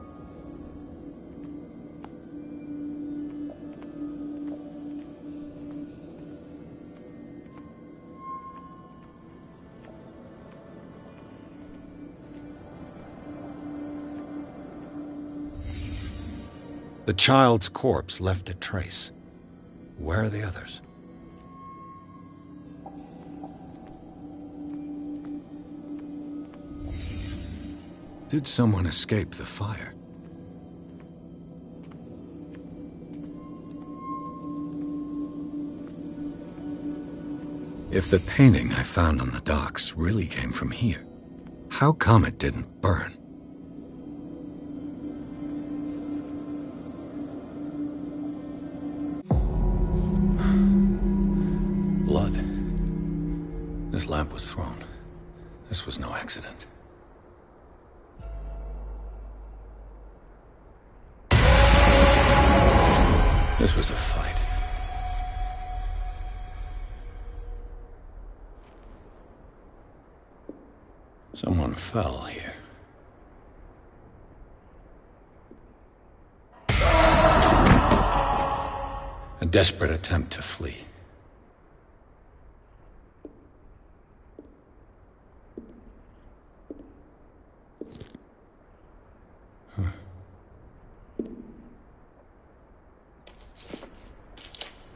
The child's corpse left a trace. Where are the others? Did someone escape the fire? If the painting I found on the docks really came from here, how come it didn't burn? Blood. This lamp was thrown. This was no accident. This was a fight. Someone fell here. A desperate attempt to flee.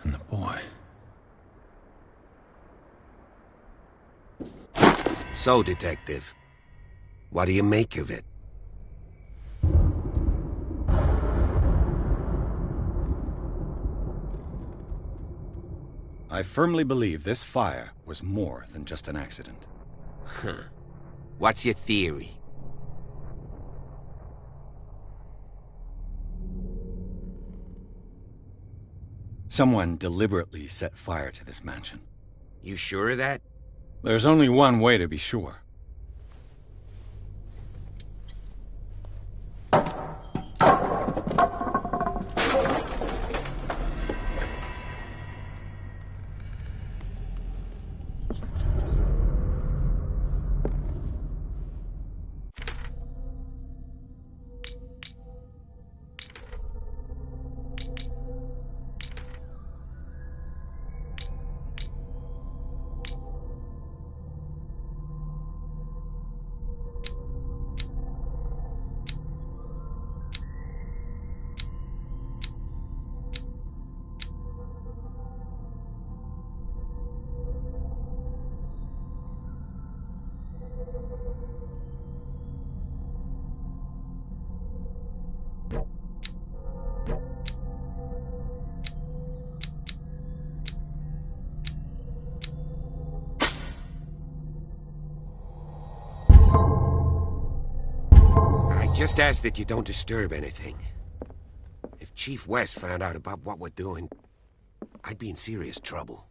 And the boy. So, Detective, what do you make of it? I firmly believe this fire was more than just an accident. Huh. What's your theory? Someone deliberately set fire to this mansion. You sure of that? There's only one way to be sure. Just ask that you don't disturb anything. If Chief West found out about what we're doing, I'd be in serious trouble.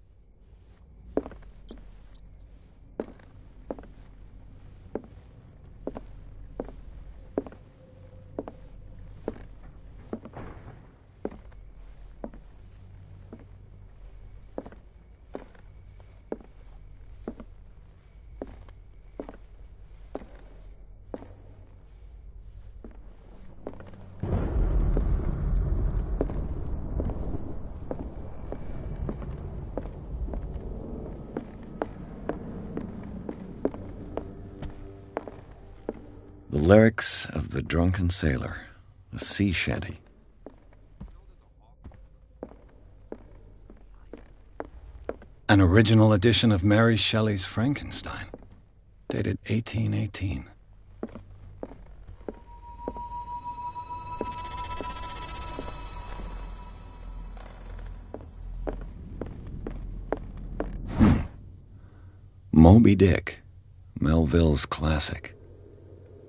Lyrics of the Drunken Sailor, a sea shanty. An original edition of Mary Shelley's Frankenstein, dated 1818. Moby Dick, Melville's classic.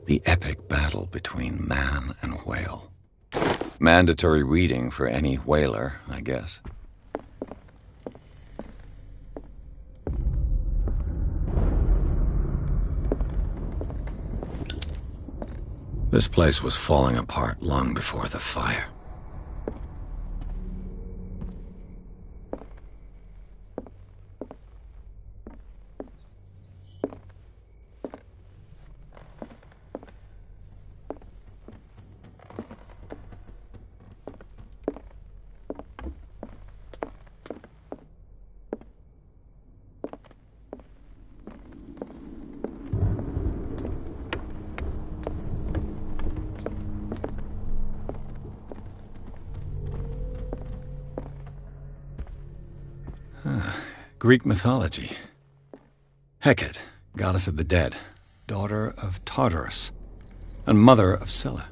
The epic battle between man and whale. Mandatory reading for any whaler, I guess. This place was falling apart long before the fire. Greek mythology. Hecate, goddess of the dead, daughter of Tartarus, and mother of Scylla.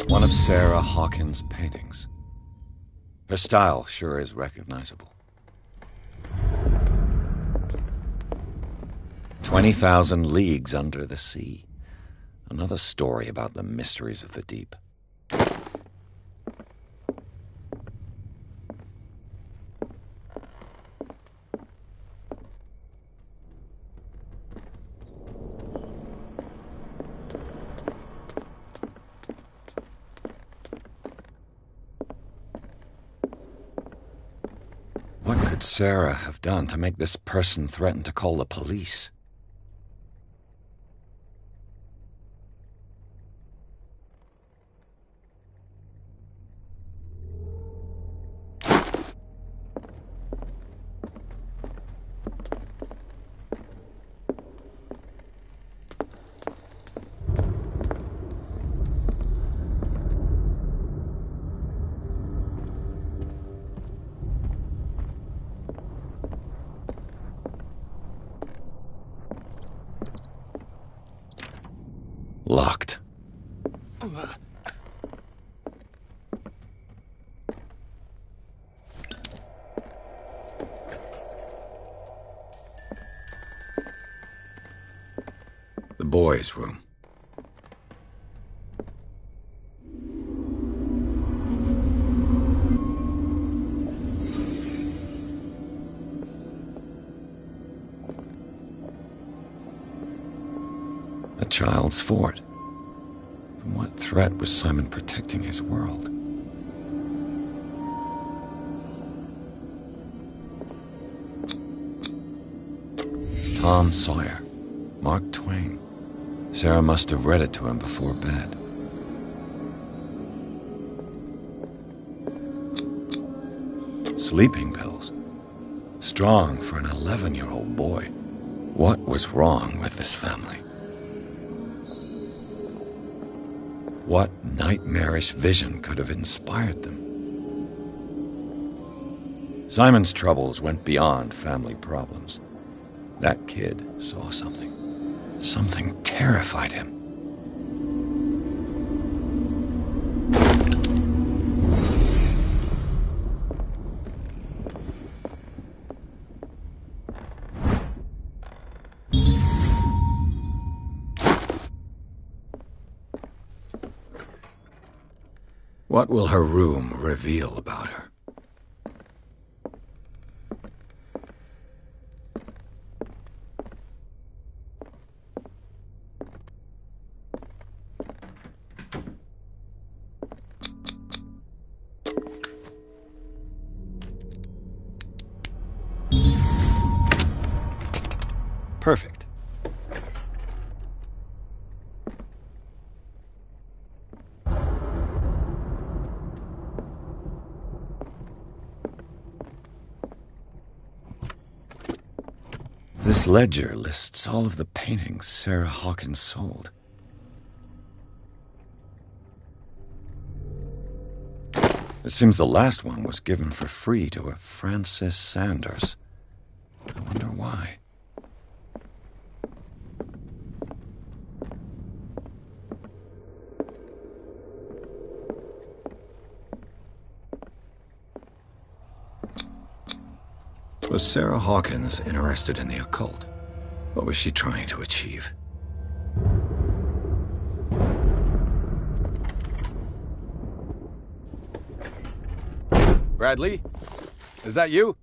One of Sarah Hawkins' paintings. Her style sure is recognizable. 20,000 Leagues Under the Sea. Another story about the mysteries of the deep. What could Sarah have done to make this person threaten to call the police? Locked. The boys' room. A child's fort. From what threat was Simon protecting his world? Tom Sawyer, Mark Twain. Sarah must have read it to him before bed. Sleeping pills. Strong for an 11-year-old boy. What was wrong with this family? What nightmarish vision could have inspired them? Simon's troubles went beyond family problems. That kid saw something. Something terrified him. What will her room reveal about her? Perfect. This ledger lists all of the paintings Sarah Hawkins sold. It seems the last one was given for free to a Francis Sanders. I wonder why. Was Sarah Hawkins interested in the occult? What was she trying to achieve? Bradley? Is that you?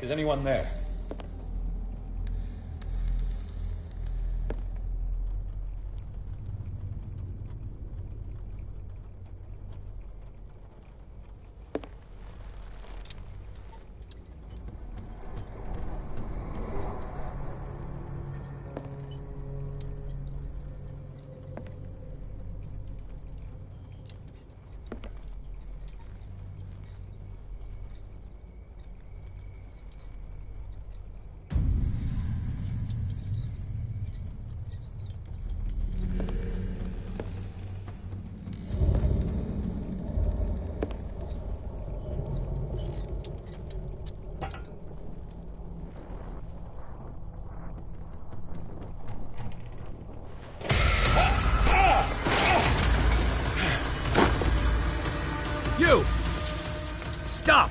Is anyone there? You! Stop!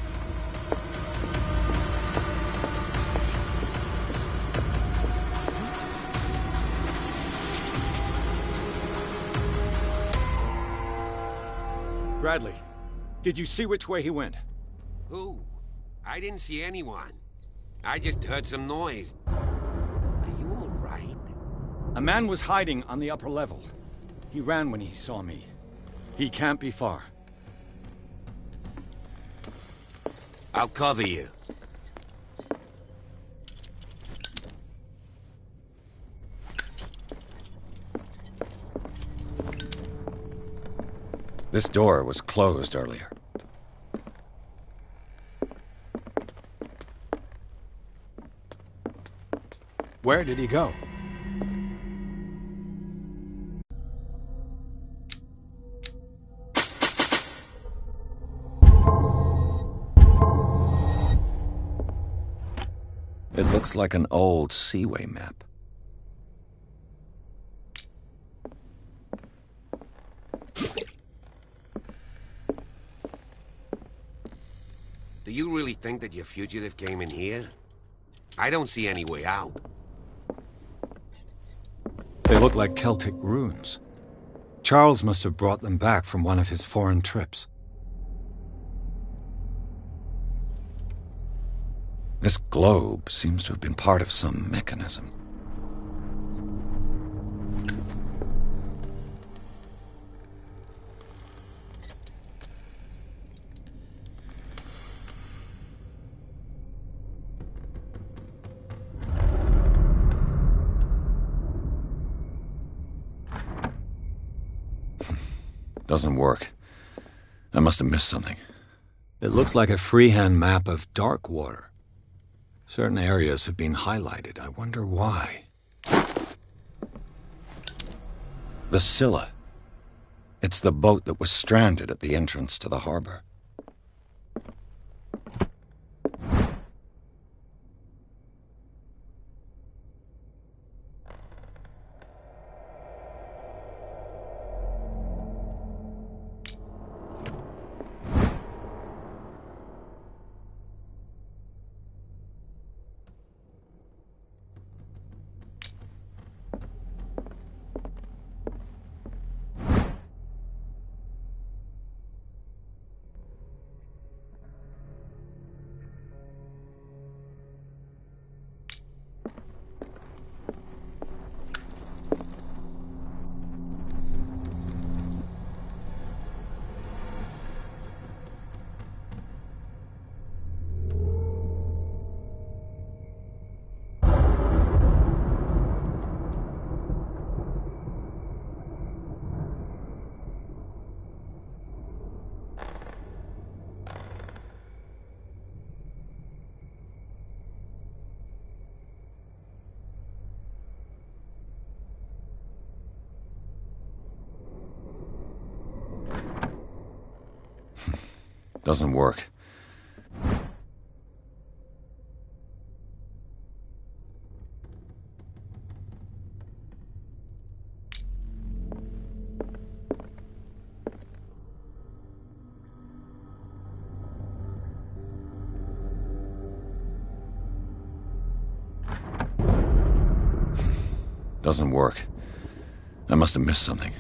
Bradley, did you see which way he went? Who? I didn't see anyone. I just heard some noise. Are you all right? A man was hiding on the upper level. He ran when he saw me. He can't be far. I'll cover you. This door was closed earlier. Where did he go? It looks like an old seaway map. Do you really think that your fugitive came in here? I don't see any way out. They look like Celtic runes. Charles must have brought them back from one of his foreign trips. This globe seems to have been part of some mechanism. Doesn't work. I must have missed something. It looks like a freehand map of dark water. Certain areas have been highlighted. I wonder why. The Scylla. It's the boat that was stranded at the entrance to the harbor. Doesn't work. Doesn't work. I must have missed something.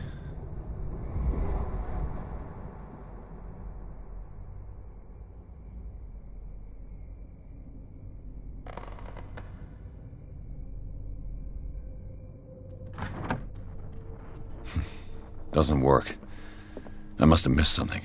Doesn't work. I must have missed something.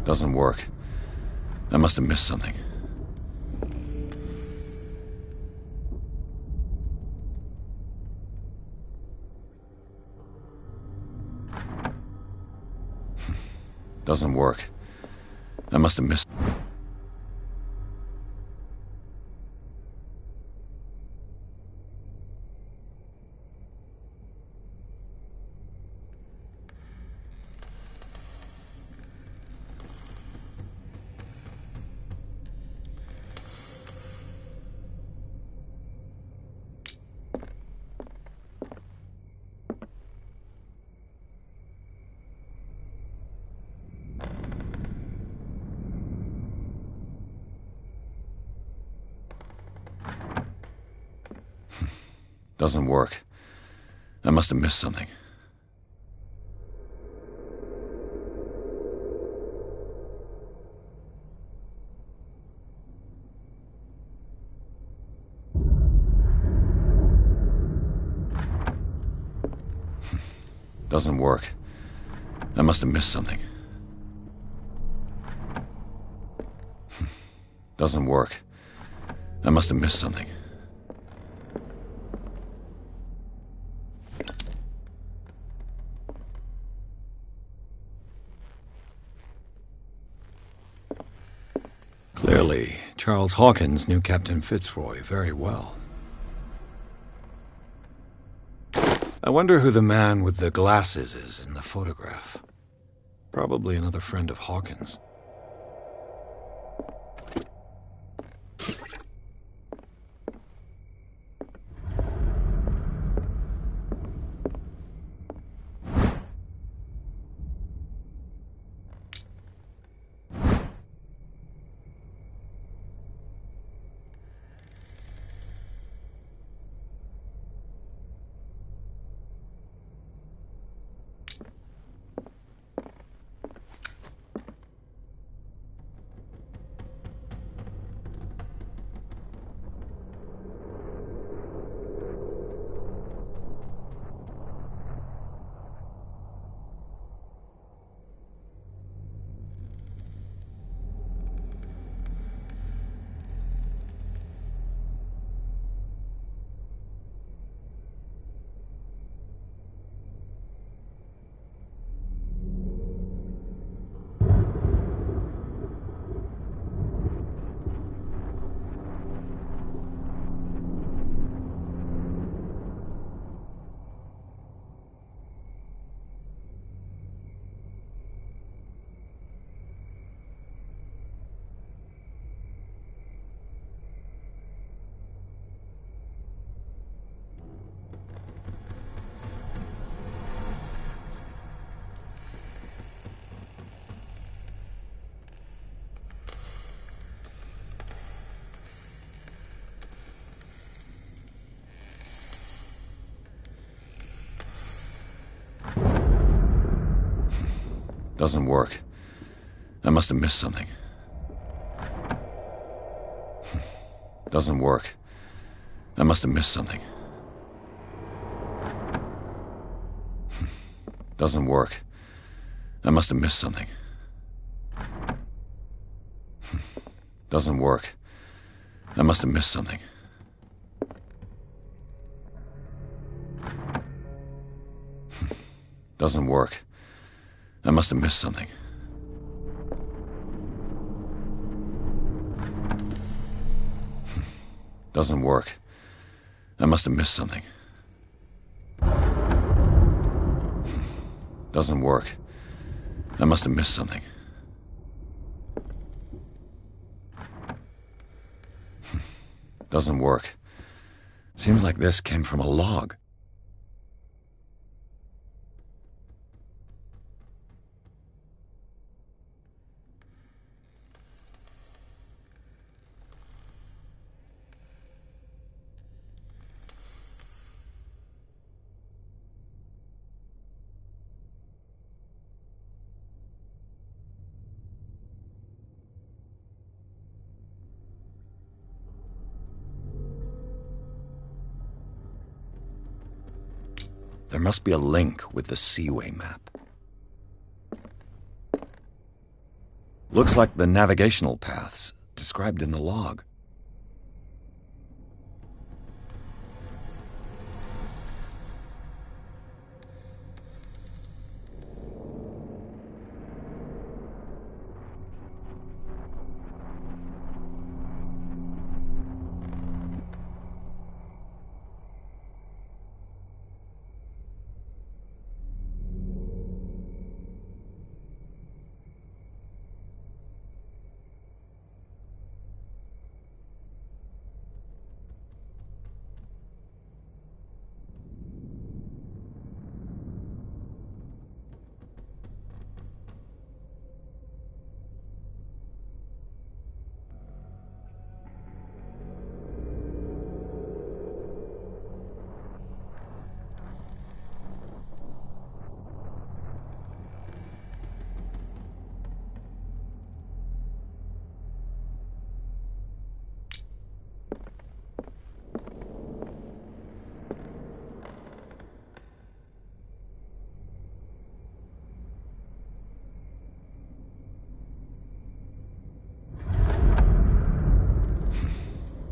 Doesn't work. I must have missed something. Doesn't work. I must have missed... Doesn't work. I must have missed something. Doesn't work. I must have missed something. Doesn't work. I must have missed something. Clearly, Charles Hawkins knew Captain Fitzroy very well. I wonder who the man with the glasses is in the photograph. Probably another friend of Hawkins. Doesn't work. I must have missed something. Doesn't work. I must have missed something. Doesn't work. I must have missed something. Doesn't work. I must have missed something. Doesn't work. I must have missed something. Doesn't work. I must have missed something. Doesn't work. I must have missed something. Doesn't work. Seems like this came from a log. There must be a link with the Seaway map. Looks like the navigational paths described in the log.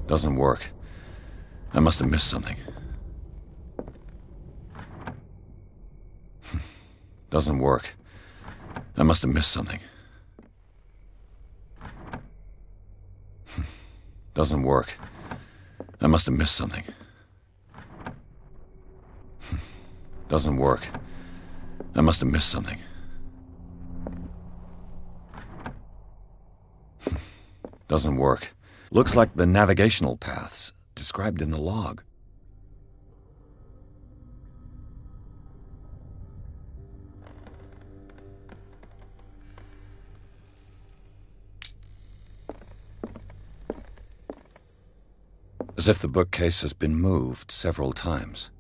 Doesn't work. I must have missed something. Doesn't work. I must have missed something. Doesn't work. I must have missed something. Doesn't work. I must have missed something. Doesn't work. Looks like the navigational paths described in the log. As if the bookcase has been moved several times.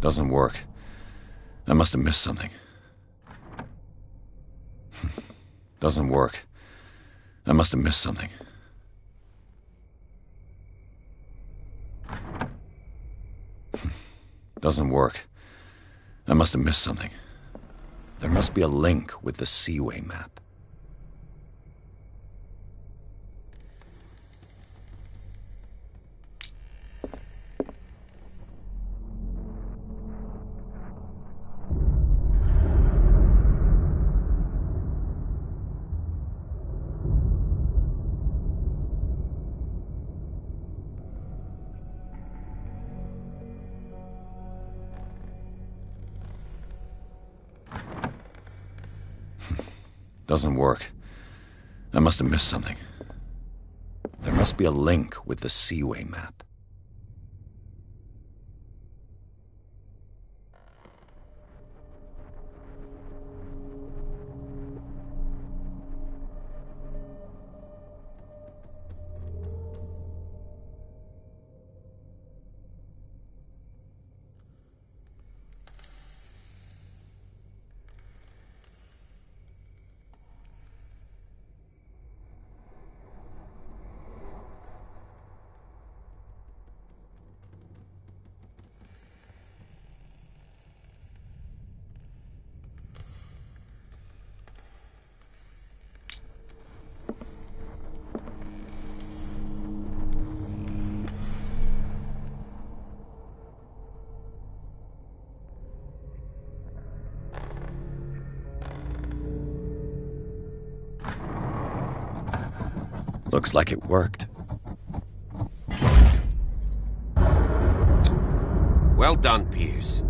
Doesn't work. I must have missed something. Doesn't work. I must have missed something. Doesn't work. I must have missed something. There must be a link with the Seaway map. Doesn't work. I must have missed something. There must be a link with the Seaway map. Looks like it worked. Well done, Pierce.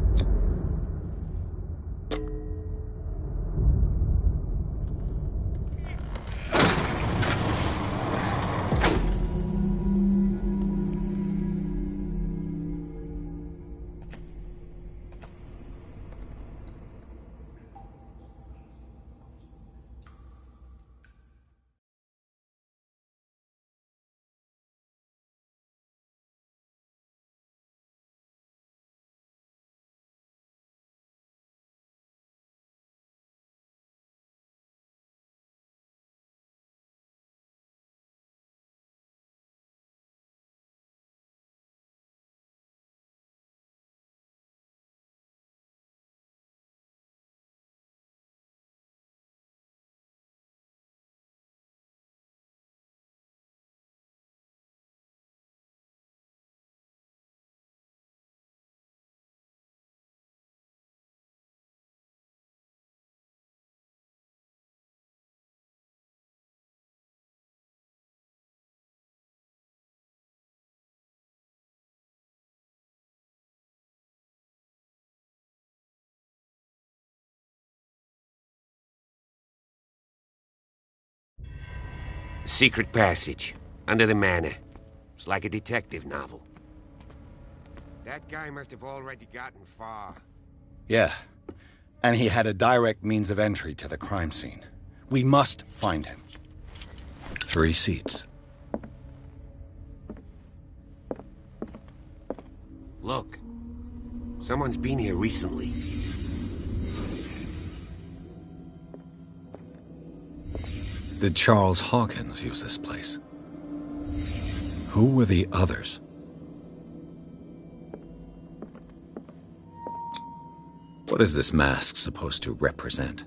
Secret passage, under the manor. It's like a detective novel. That guy must have already gotten far. Yeah, and he had a direct means of entry to the crime scene. We must find him. 3 seats. Look, someone's been here recently. Did Charles Hawkins use this place? Who were the others? What is this mask supposed to represent?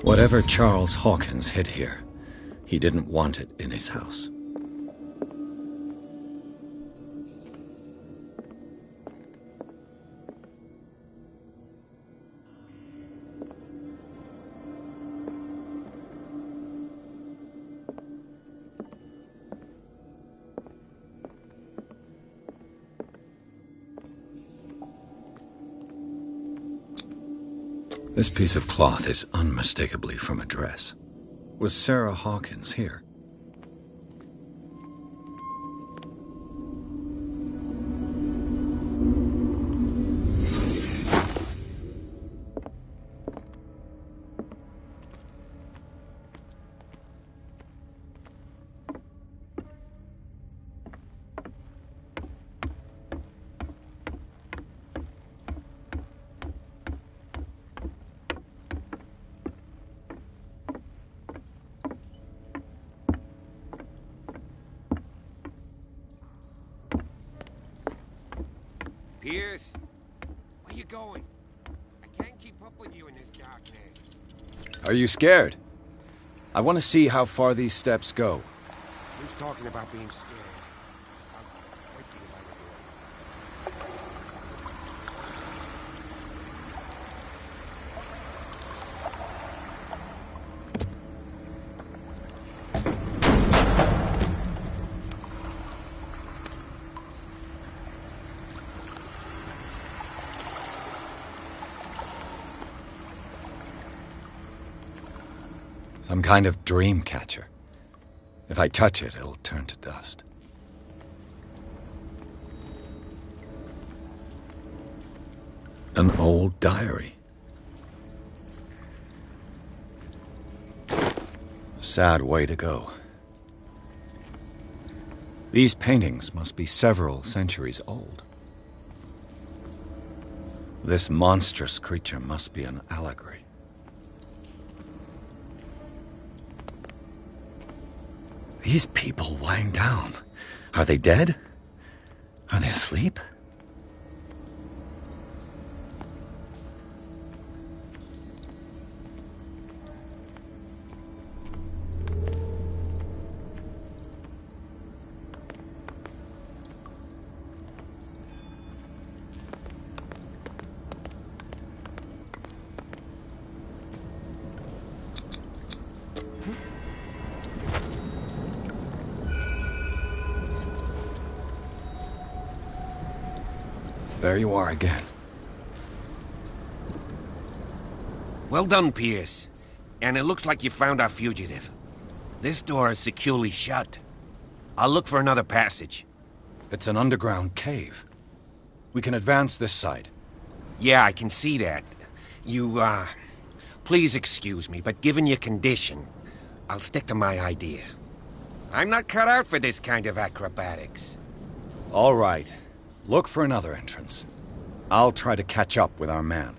Whatever Charles Hawkins hid here, he didn't want it in his house. This piece of cloth is unmistakably from a dress. Was Sarah Hawkins here? Pierce, where you going? I can't keep up with you in this darkness. Are you scared? I want to see how far these steps go. Who's talking about being scared? I'll wait for you by the door. Some kind of dream catcher. If I touch it, it'll turn to dust. An old diary. A sad way to go. These paintings must be several centuries old. This monstrous creature must be an allegory. These people lying down, are they dead? Are they asleep? There you are again. Well done, Pierce. And it looks like you found our fugitive. This door is securely shut. I'll look for another passage. It's an underground cave. We can advance this side. Yeah, I can see that. Please excuse me, but given your condition, I'll stick to my idea. I'm not cut out for this kind of acrobatics. All right. Look for another entrance. I'll try to catch up with our man.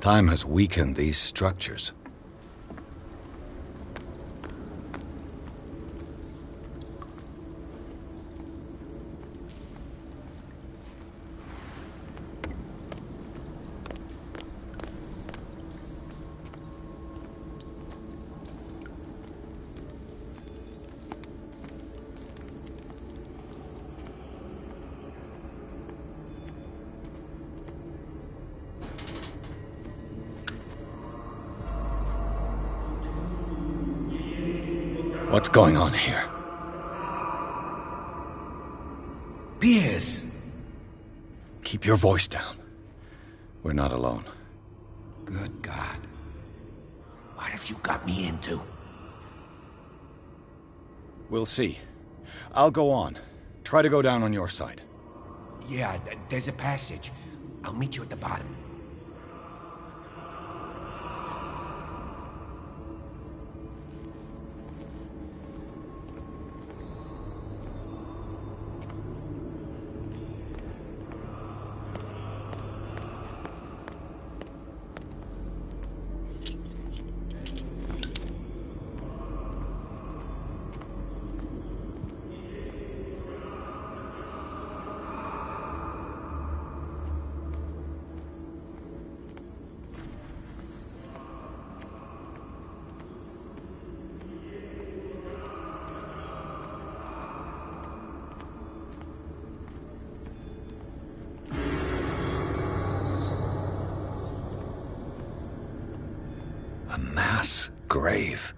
Time has weakened these structures. What's going on here? Pierce! Keep your voice down. We're not alone. Good God. What have you got me into? We'll see. I'll go on. Try to go down on your side. Yeah, there's a passage. I'll meet you at the bottom. A mass grave.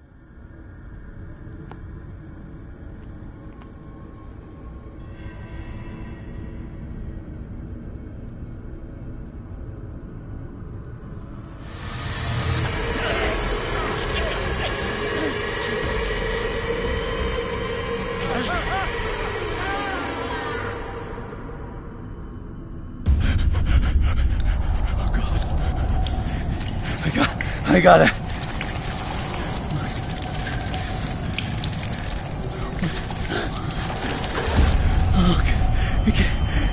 I got it.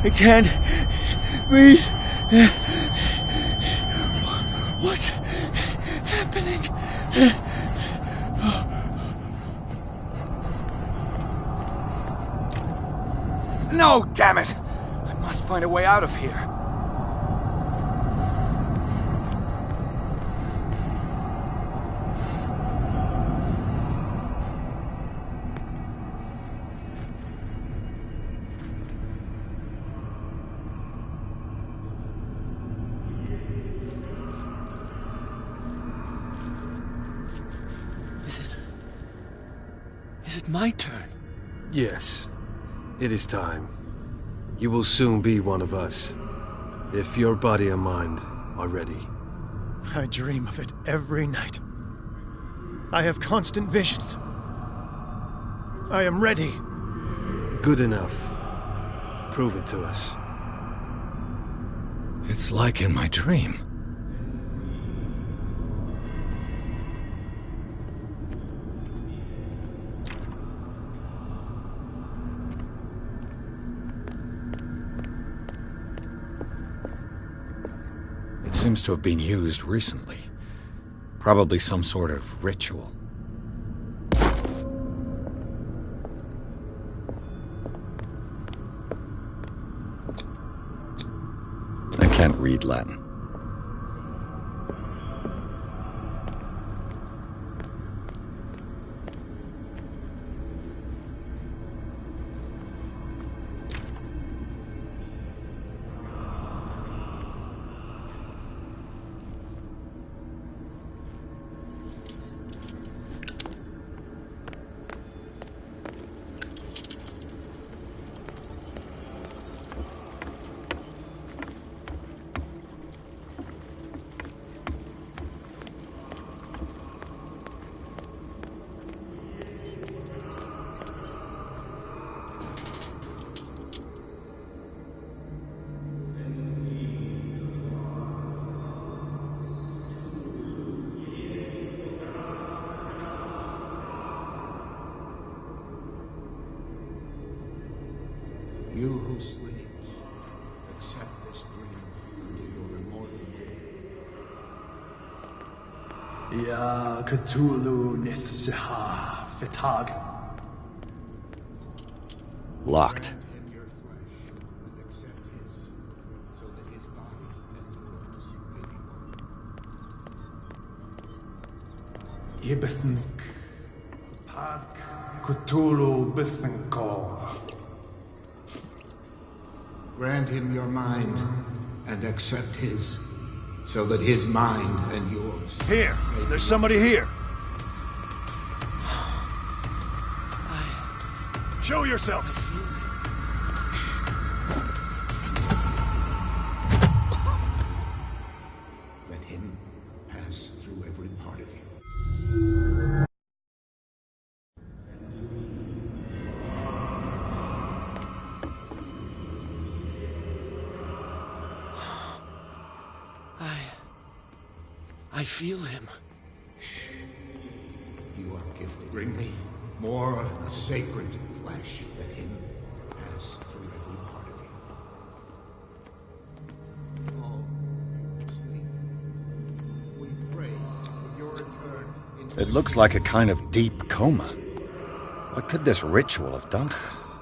I can't breathe. What's happening? No, damn it! I must find a way out of here. Is it my turn? Yes. It is time. You will soon be one of us. If your body and mind are ready. I dream of it every night. I have constant visions. I am ready. Good enough. Prove it to us. It's like in my dream. It seems to have been used recently. Probably some sort of ritual. I can't read Latin. Ya Cthulhu Nithsiha Fitag. Locked. Yibithink Padk Cthulhu Bithinkor. Grant him your mind and accept his, so that his mind and yours. Here! There's somebody here! Show yourself! Let him pass through every part of you. I feel him. You are gifted. Bring me more sacred flesh. Let him pass through every part of you. All sleep. We pray for your return into It looks like a kind of deep coma. What could this ritual have done to us?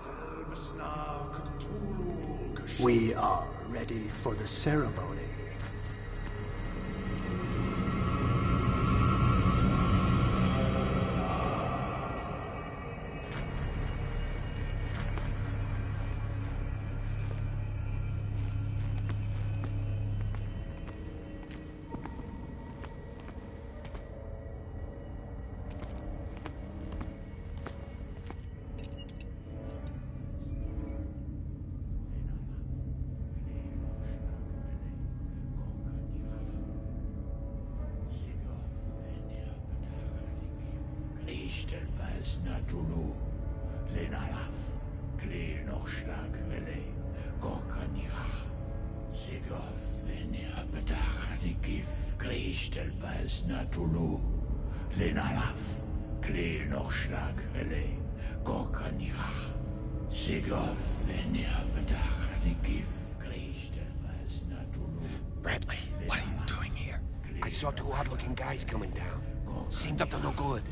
We are ready for the ceremony. Bradley, what are you doing here? I saw two odd-looking guys coming down. Seemed up to no good.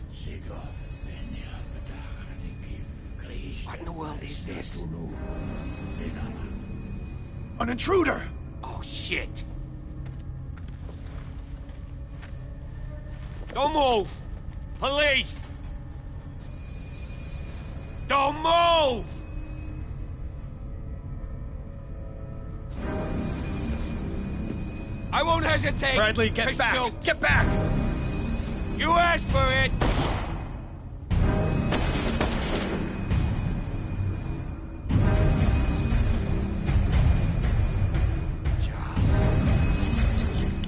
What in the world is this? An intruder! Oh, shit! Don't move! Police! Don't move! I won't hesitate! Bradley, get back! Shoot. Get back! You asked for it!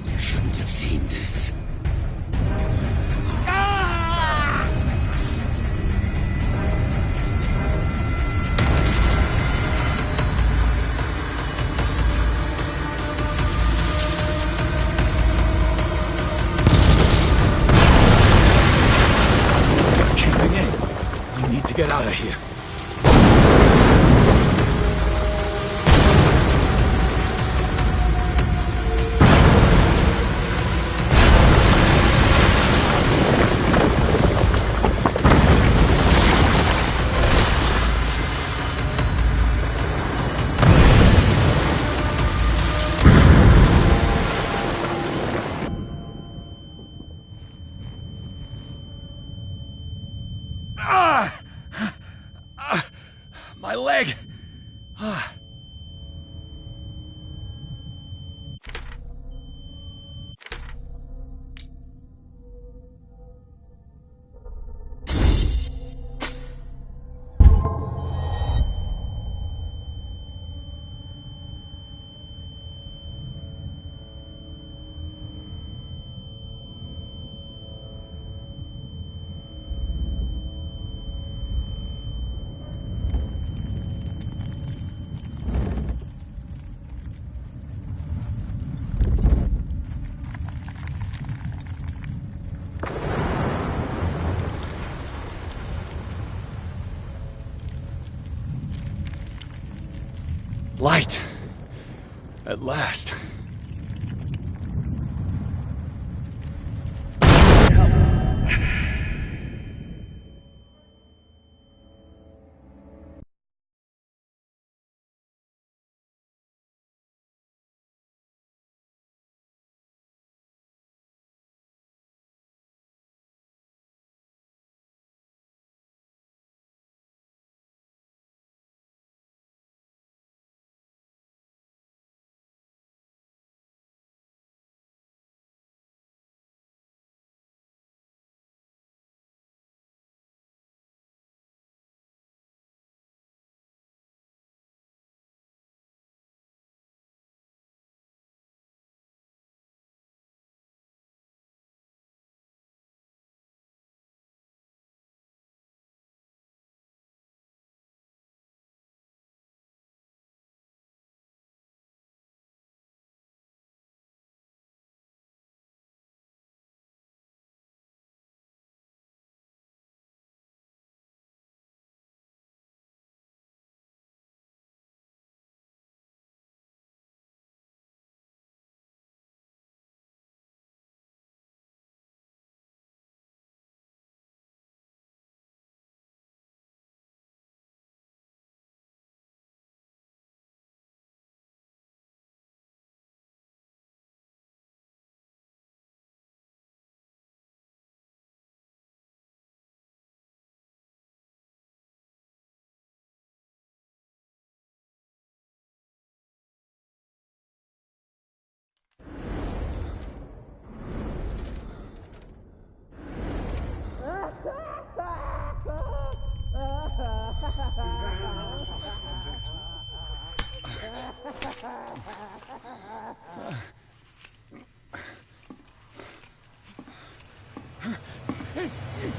You shouldn't have seen this. Get out of here. My leg! Light. At last.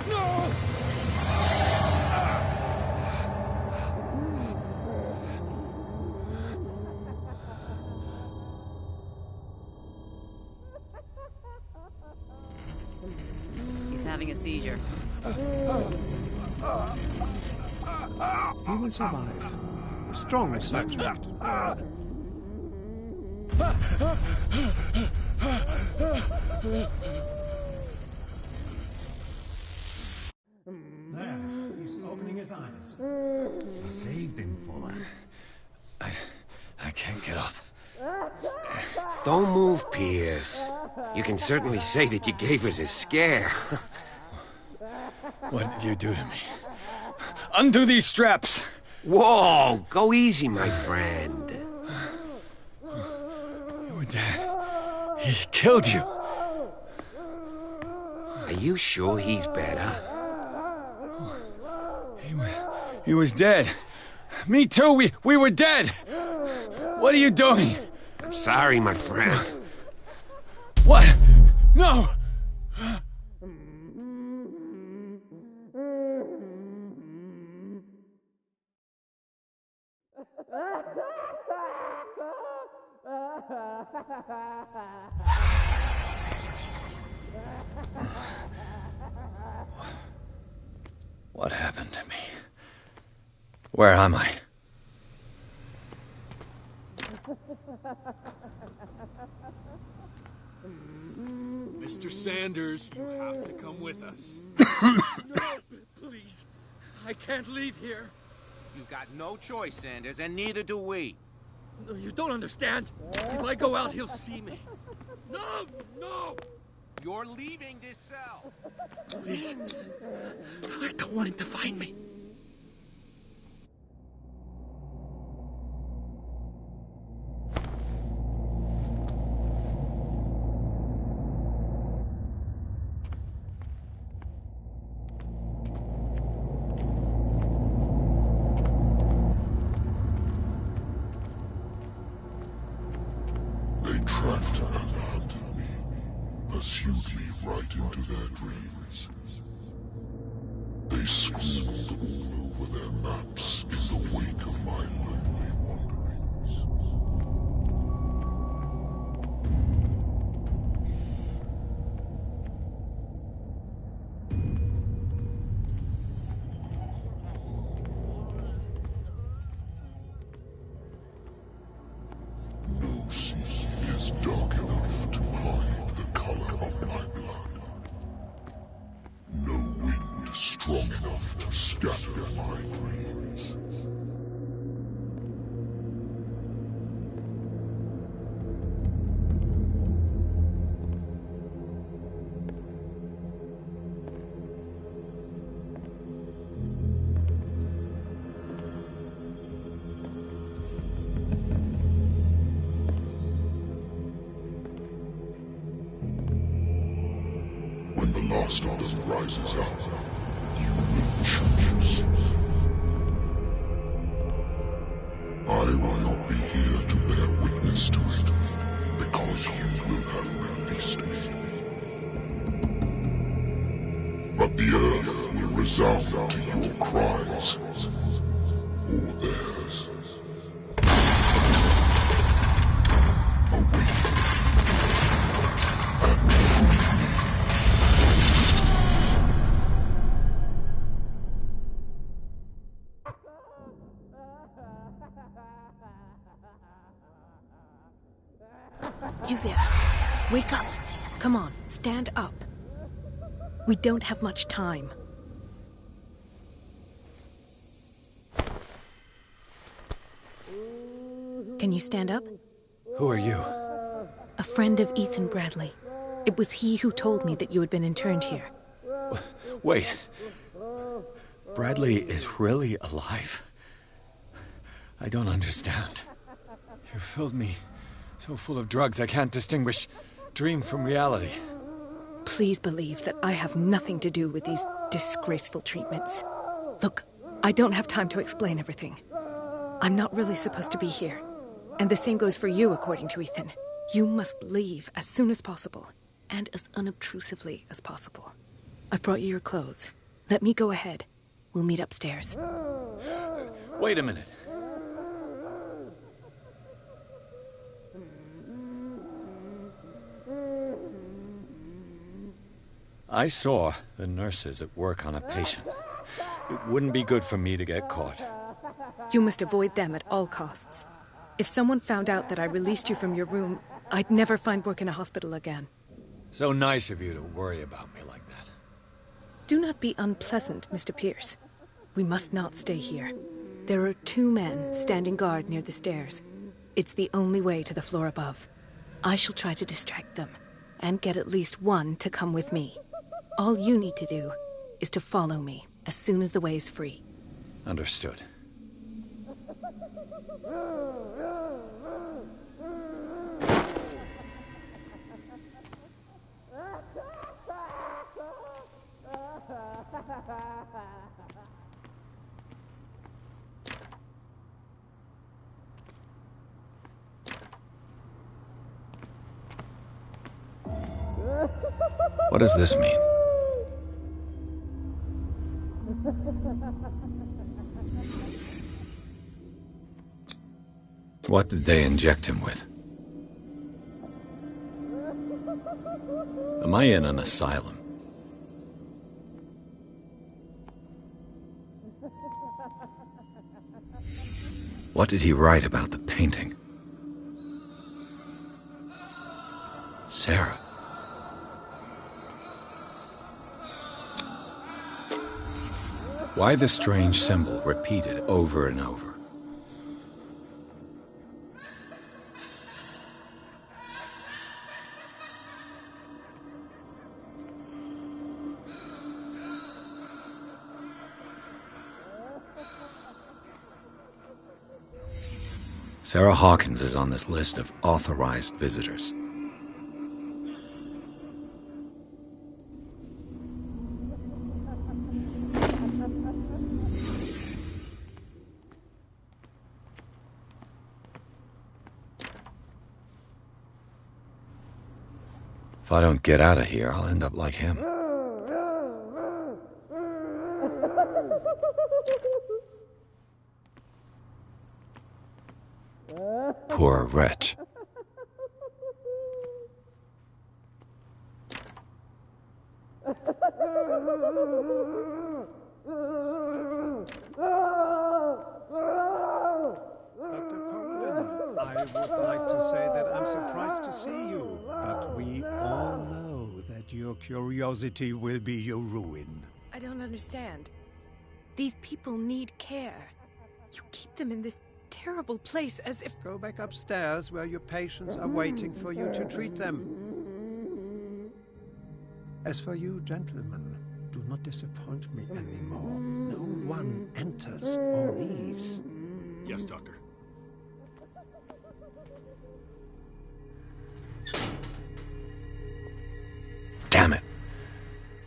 No! He's having a seizure. He will survive. Strong subject. There, he's opening his eyes. I saved him, Fuller. I can't get up. Don't move, Pierce. You can certainly say that you gave us a scare. What did you do to me? Undo these straps! Whoa! Go easy, my friend. You were dead. He killed you. Are you sure he's better? He was dead. Me too, we were dead! What are you doing? I'm sorry, my friend. What? No! What happened to me? Where am I? Mr. Sanders, you have to come with us. No, please. I can't leave here. You've got no choice, Sanders, and neither do we. No, you don't understand. If I go out, he'll see me. No, no! You're leaving this cell. Please. I don't want him to find me. They tracked and hunted me, pursued me right into their dreams. They scrawled all over their maps in the wake of my lonely wanderings. No sea is dark enough to hide the color of my blood. to scatter my dreams. When the last of them rises up, you will choose. I will not be here to bear witness to it, because you will have released me. But the earth will resound to your cries, or theirs. Awaken and free me. You there. Wake up. Come on, stand up. We don't have much time. Can you stand up? Who are you? A friend of Ethan Bradley. It was he who told me that you had been interned here. Wait. Bradley is really alive? I don't understand. You filled me so full of drugs I can't distinguish dream from reality. Please believe that I have nothing to do with these disgraceful treatments. Look, I don't have time to explain everything. I'm not really supposed to be here. And the same goes for you, according to Ethan. You must leave as soon as possible, and as unobtrusively as possible. I've brought you your clothes. Let me go ahead. We'll meet upstairs. Wait a minute. I saw the nurses at work on a patient. It wouldn't be good for me to get caught. You must avoid them at all costs. If someone found out that I released you from your room, I'd never find work in a hospital again. So nice of you to worry about me like that. Do not be unpleasant, Mr. Pierce. We must not stay here. There are 2 men standing guard near the stairs. It's the only way to the floor above. I shall try to distract them, and get at least one to come with me. All you need to do is to follow me as soon as the way is free. Understood. What does this mean? What did they inject him with? Am I in an asylum? What did he write about the painting? Sarah. Why the strange symbol repeated over and over? Sarah Hawkins is on this list of authorized visitors. If I don't get out of here, I'll end up like him. Poor wretch. I would like to say that I'm surprised to see you, but we all know that your curiosity will be your ruin. I don't understand. These people need care. You keep them in this terrible place as if... Go back upstairs where your patients are waiting for you to treat them. As for you, gentlemen, do not disappoint me anymore. No one enters or leaves. Yes, Doctor. Damn it.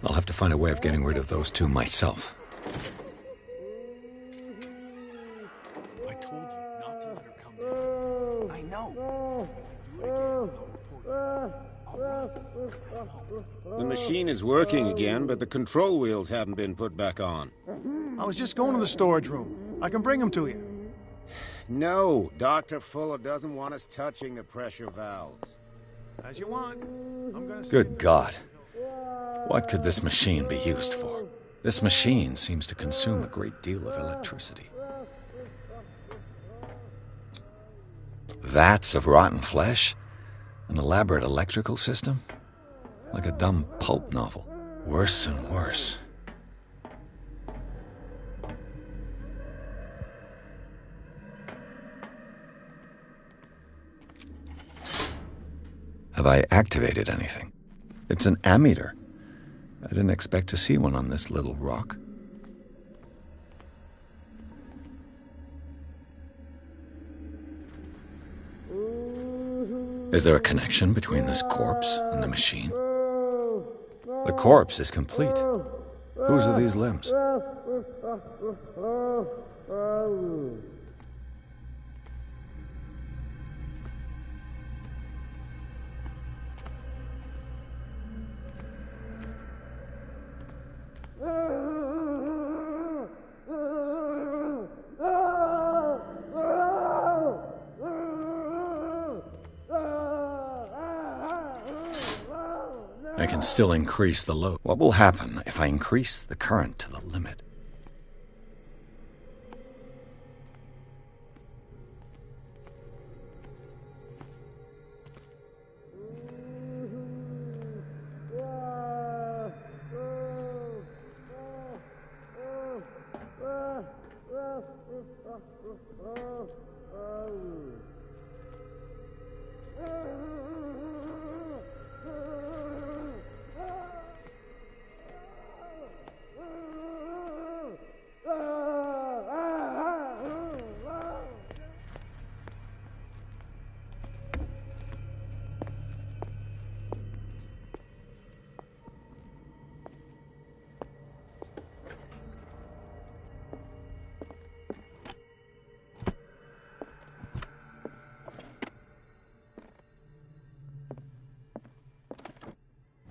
I'll have to find a way of getting rid of those two myself. I told you not to let her come down. I know. Do it again, I'll report you. The machine is working again, but the control wheels haven't been put back on. I was just going to the storage room. I can bring them to you. No, Dr. Fuller doesn't want us touching the pressure valves. As you want. I'm gonna Good God. What could this machine be used for? This machine seems to consume a great deal of electricity. Vats of rotten flesh? An elaborate electrical system? Like a dumb pulp novel. Worse and worse. Have I activated anything? It's an ammeter. I didn't expect to see one on this little rock. Is there a connection between this corpse and the machine? The corpse is complete. Whose are these limbs? I can still increase the load. What will happen if I increase the current to the limit?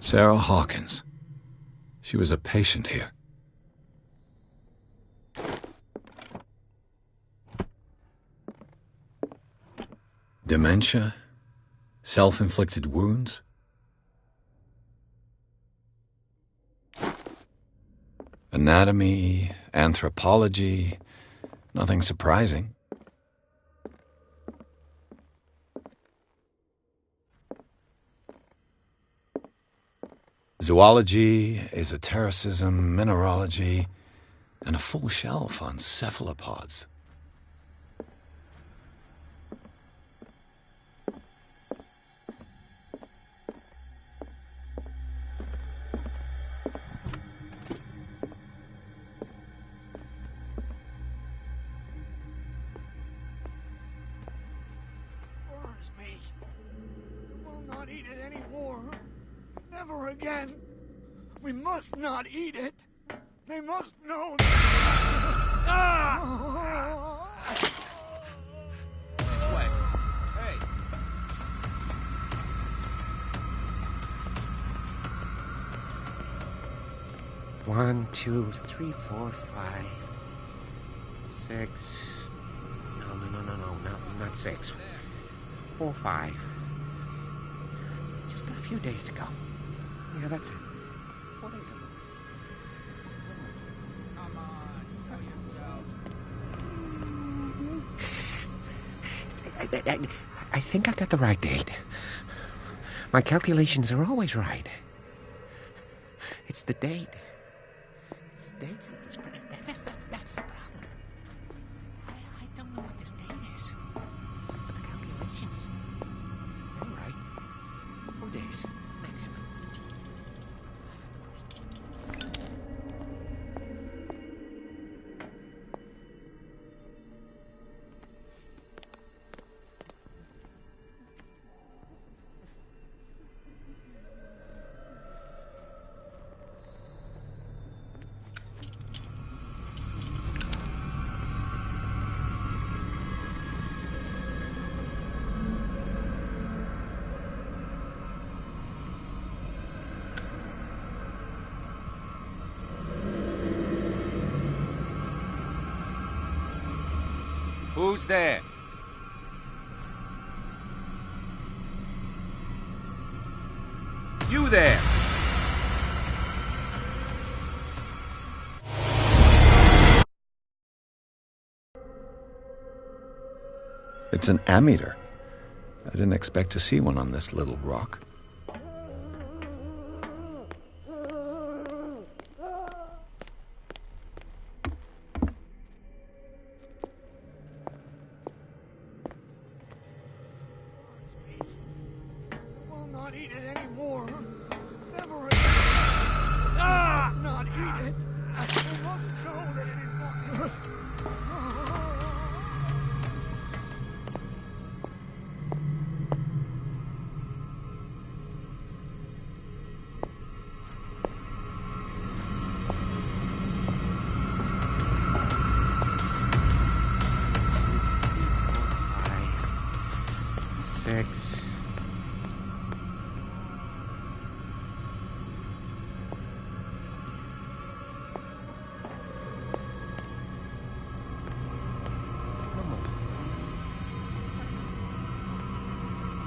Sarah Hawkins. She was a patient here. Dementia? Self-inflicted wounds? Anatomy, anthropology, nothing surprising. Zoology, esotericism, mineralogy, and a full shelf on cephalopods. Burns me. I will not eat it anymore. Never again. We must not eat it. They must know that. Ah! This way. Hey. One, 2, 3, 4, 5, 6. No, not 6. 4, 5. Just got a few days to go. Yeah, that's it. 4 days. Come on, show yourself. I think I got the right date. My calculations are always right. It's the date. It's the date. days, maximum. Who's there? You there! It's an ammeter. I didn't expect to see one on this little rock. Will not eat it anymore. Never again. Ah! Not eat it. I must know that it is not. Six.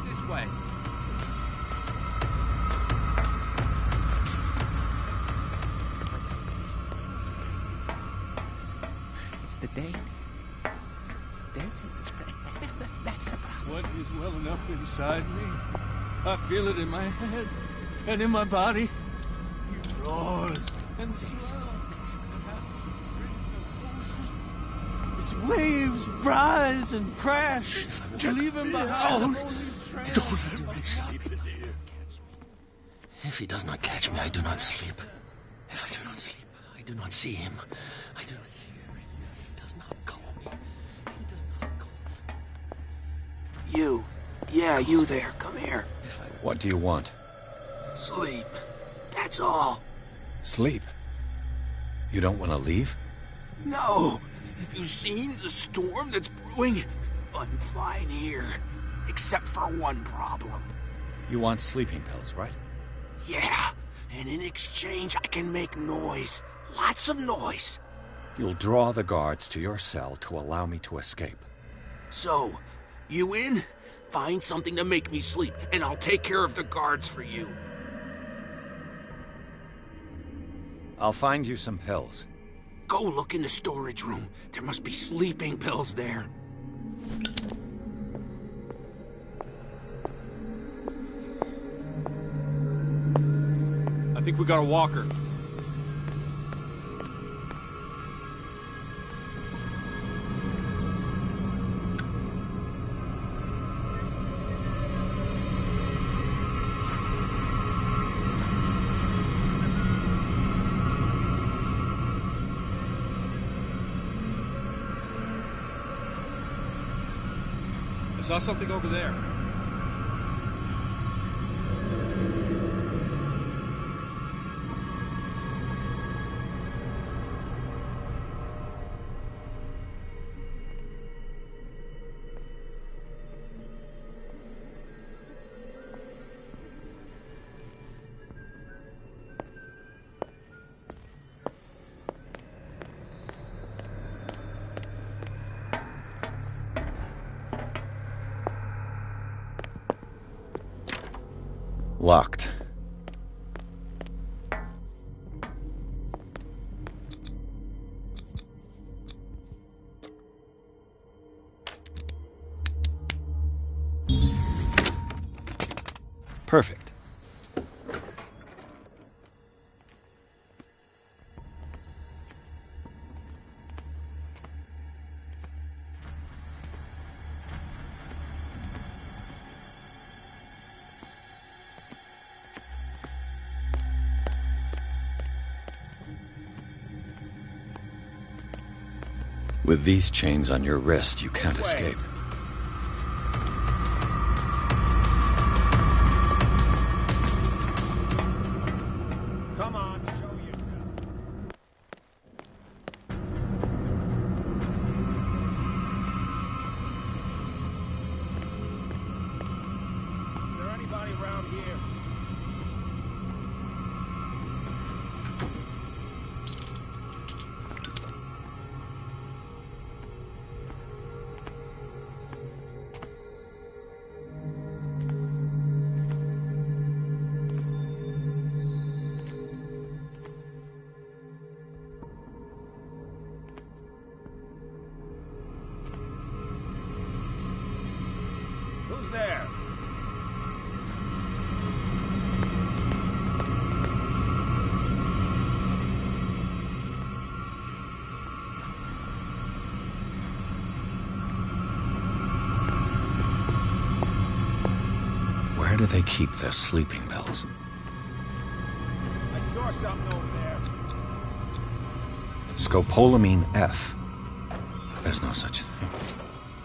This way. It's the date. That's the problem. What is welling up inside me? I feel it in my head and in my body. It roars and swells. Its waves rise and crash, leaving behind only trails. Don't let him sleep. If he does not catch me, I do not sleep. If I do not sleep, I do not see him. I do not hear him. He does not call me. He does not call me. You. Yeah, you there. Come here. What do you want? Sleep. That's all. Sleep? You don't want to leave? No. Have you seen the storm that's brewing? I'm fine here. Except for one problem. You want sleeping pills, right? Yeah. And in exchange, I can make noise. Lots of noise. You'll draw the guards to your cell to allow me to escape. So, you in? Find something to make me sleep, and I'll take care of the guards for you. I'll find you some pills. Go look in the storage room. There must be sleeping pills there. I think we got a walker. I saw something over there. Locked. Perfect. With these chains on your wrist, you can't escape. Come on, show yourself. Is there anybody around here? Who's there? Where do they keep their sleeping pills? I saw something over there. Scopolamine F. There's no such thing.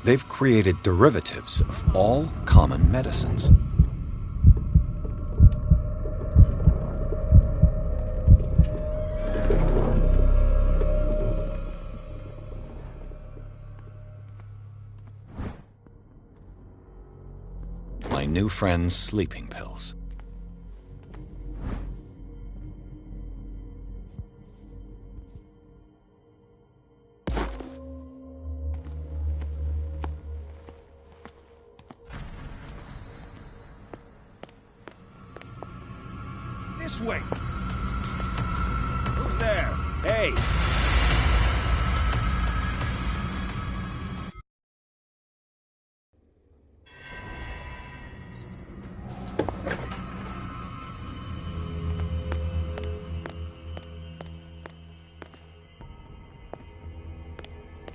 They've created derivatives of all common medicines. My new friend's sleeping pills. This way. Who's there? Hey.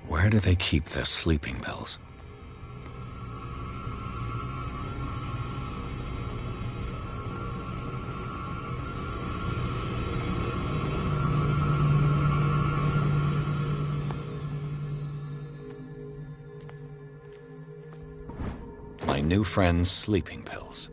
Where do they keep their sleeping pills? My new friend's sleeping pills.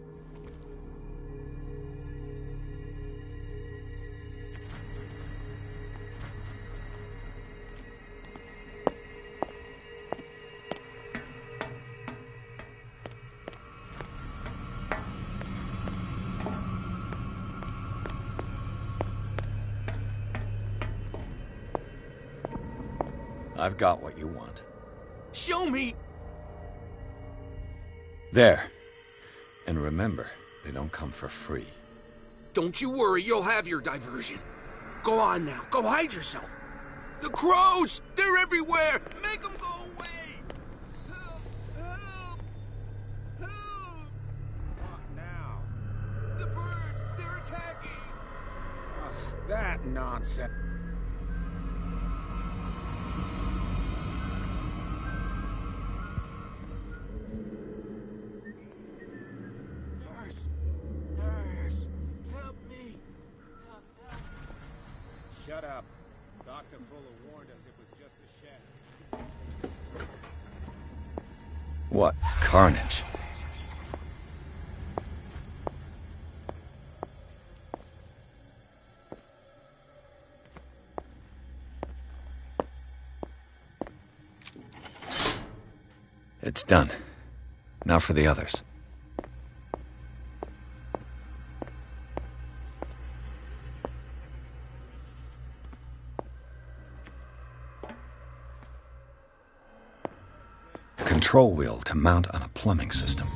I've got what you want. Show me! There. And remember, they don't come for free. Don't you worry, you'll have your diversion. Go on now, go hide yourself. The crows! They're everywhere! Make them go away! Help! Help! Help! What now? The birds! They're attacking! That nonsense. Nurse! Help me! Help. Shut up. Dr. Fuller warned us it was just a shed. What carnage. It's done. Now for the others. Control wheel to mount on a plumbing system.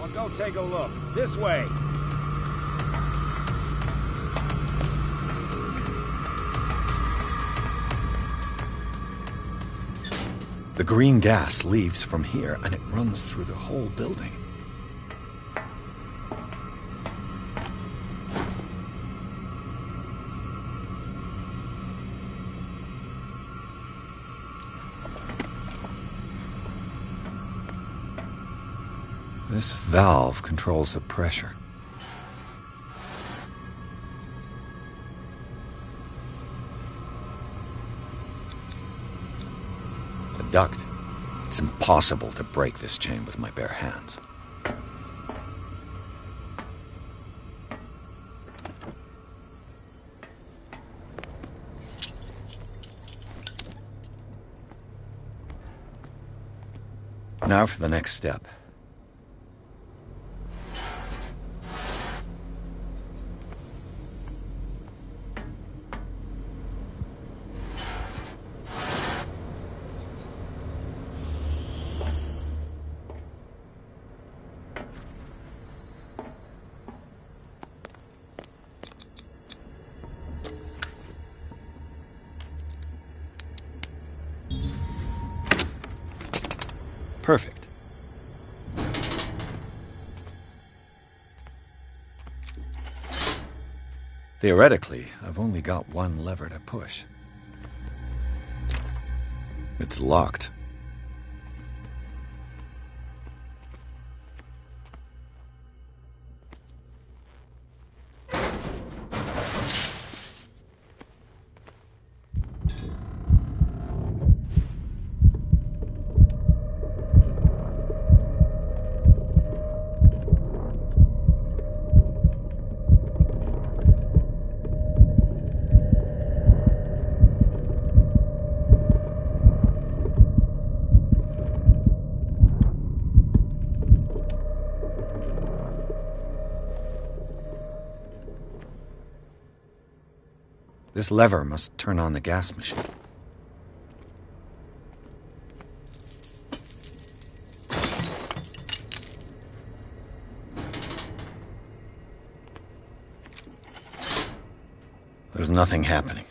I'll go take a look. This way. The green gas leaves from here and it runs through the whole building. This valve controls the pressure. A duct. It's impossible to break this chain with my bare hands. Now for the next step. Perfect. Theoretically, I've only got one lever to push. It's locked. This lever must turn on the gas machine. There's nothing happening.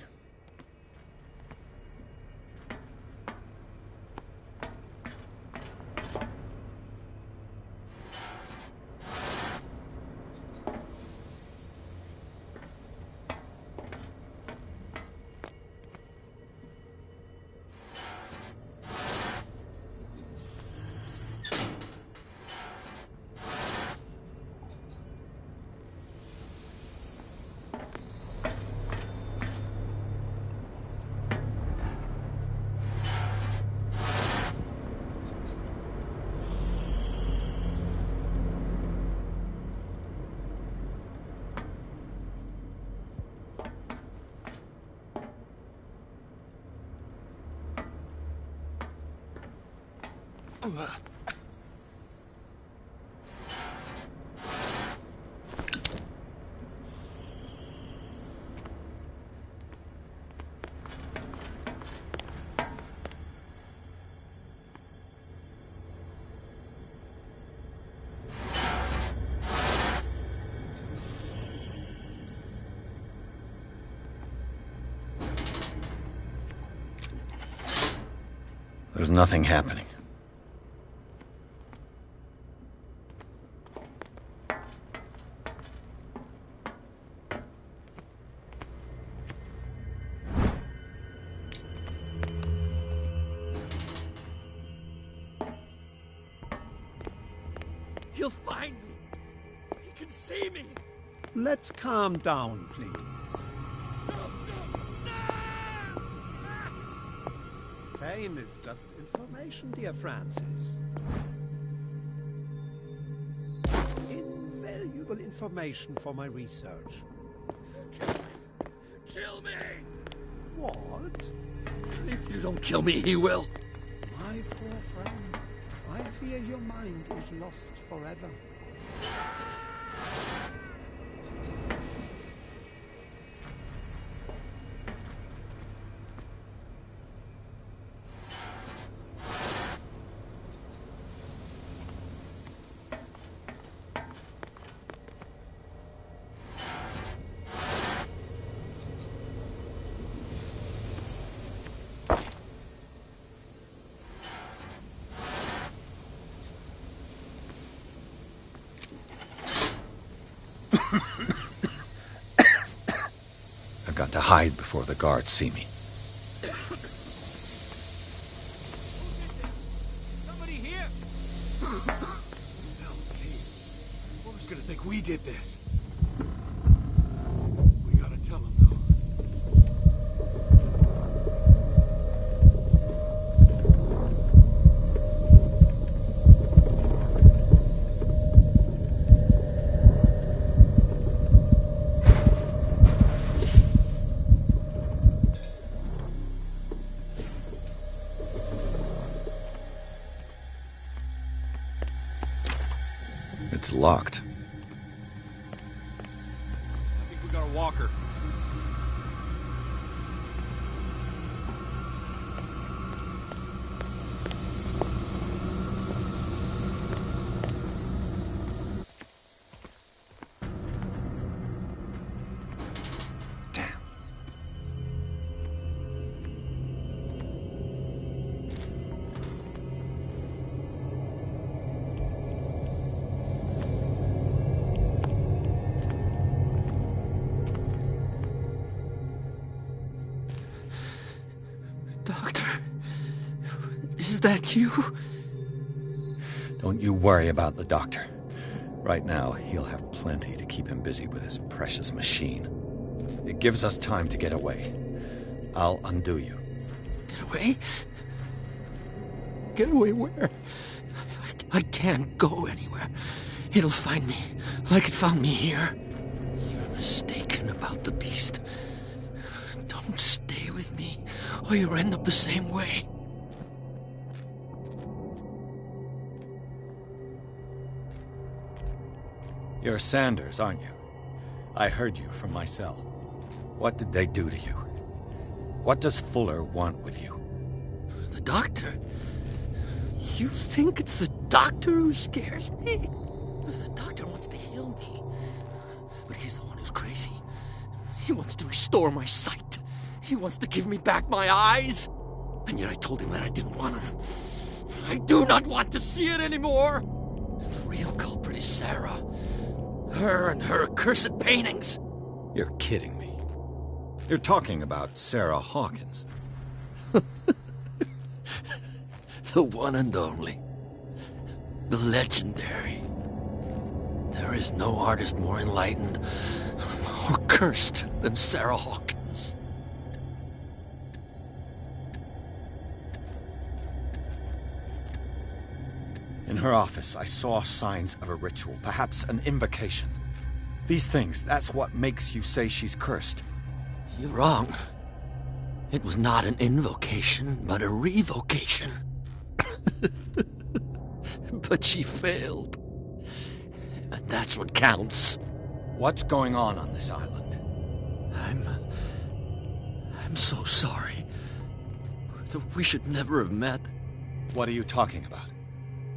There's nothing happening. He'll find me. He can see me. Let's calm down, please. Pain is just information, dear Francis. Invaluable information for my research. Kill me! What? If you don't kill me, he will. My poor friend, I fear your mind is lost forever. I've got to hide before the guards see me. Somebody here! He's gonna think we did this. We gotta tell him, though. It's locked. I think we got a walker. Doctor, is that you? Don't you worry about the doctor. Right now, he'll have plenty to keep him busy with his precious machine. It gives us time to get away. I'll undo you. Get away? Get away where? I can't go anywhere. It'll find me, like it found me here. You're mistaken about the beast. Don't stay with me, or you'll end up the same way. You're Sanders, aren't you? I heard you from my cell. What did they do to you? What does Fuller want with you? The doctor? You think it's the doctor who scares me? The doctor wants to heal me. But he's the one who's crazy. He wants to restore my sight. He wants to give me back my eyes. And yet I told him that I didn't want him. I do not want to see it anymore. The real culprit is Sarah. Her and her accursed paintings. You're kidding me. You're talking about Sarah Hawkins. The one and only. The legendary. There is no artist more enlightened or cursed than Sarah Hawkins. In her office, I saw signs of a ritual, perhaps an invocation. These things, that's what makes you say she's cursed. You're wrong. It was not an invocation, but a revocation. But she failed. And that's what counts. What's going on this island? I'm so sorry. We should never have met. What are you talking about?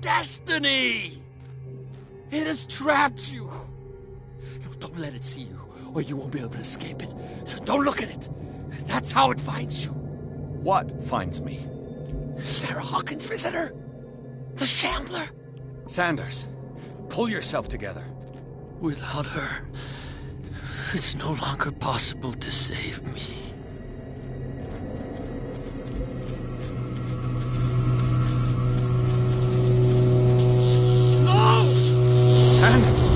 Destiny! It has trapped you. No, don't let it see you, or you won't be able to escape it. Don't look at it. That's how it finds you. What finds me? Sarah Hawkins' visitor. The Shambler. Sanders, pull yourself together. Without her, it's no longer possible to save me. Sanders!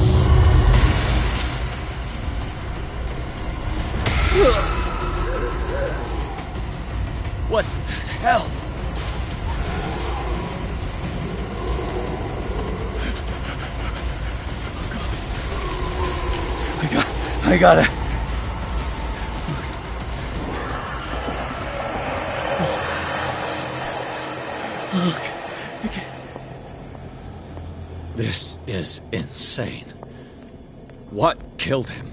What the hell? I gotta... Okay. This is insane. What killed him?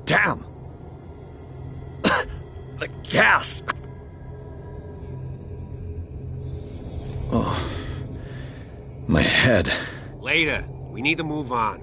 Damn! The gas! Oh, my head. Later. We need to move on.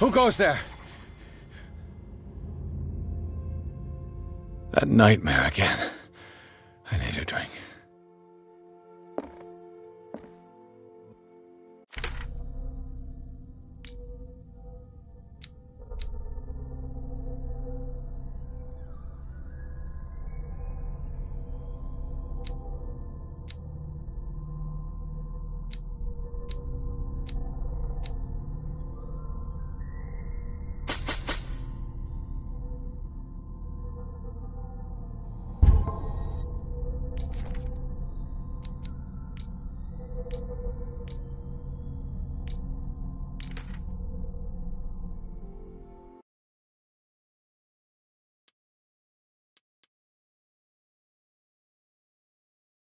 Who goes there? That nightmare again. I need a drink.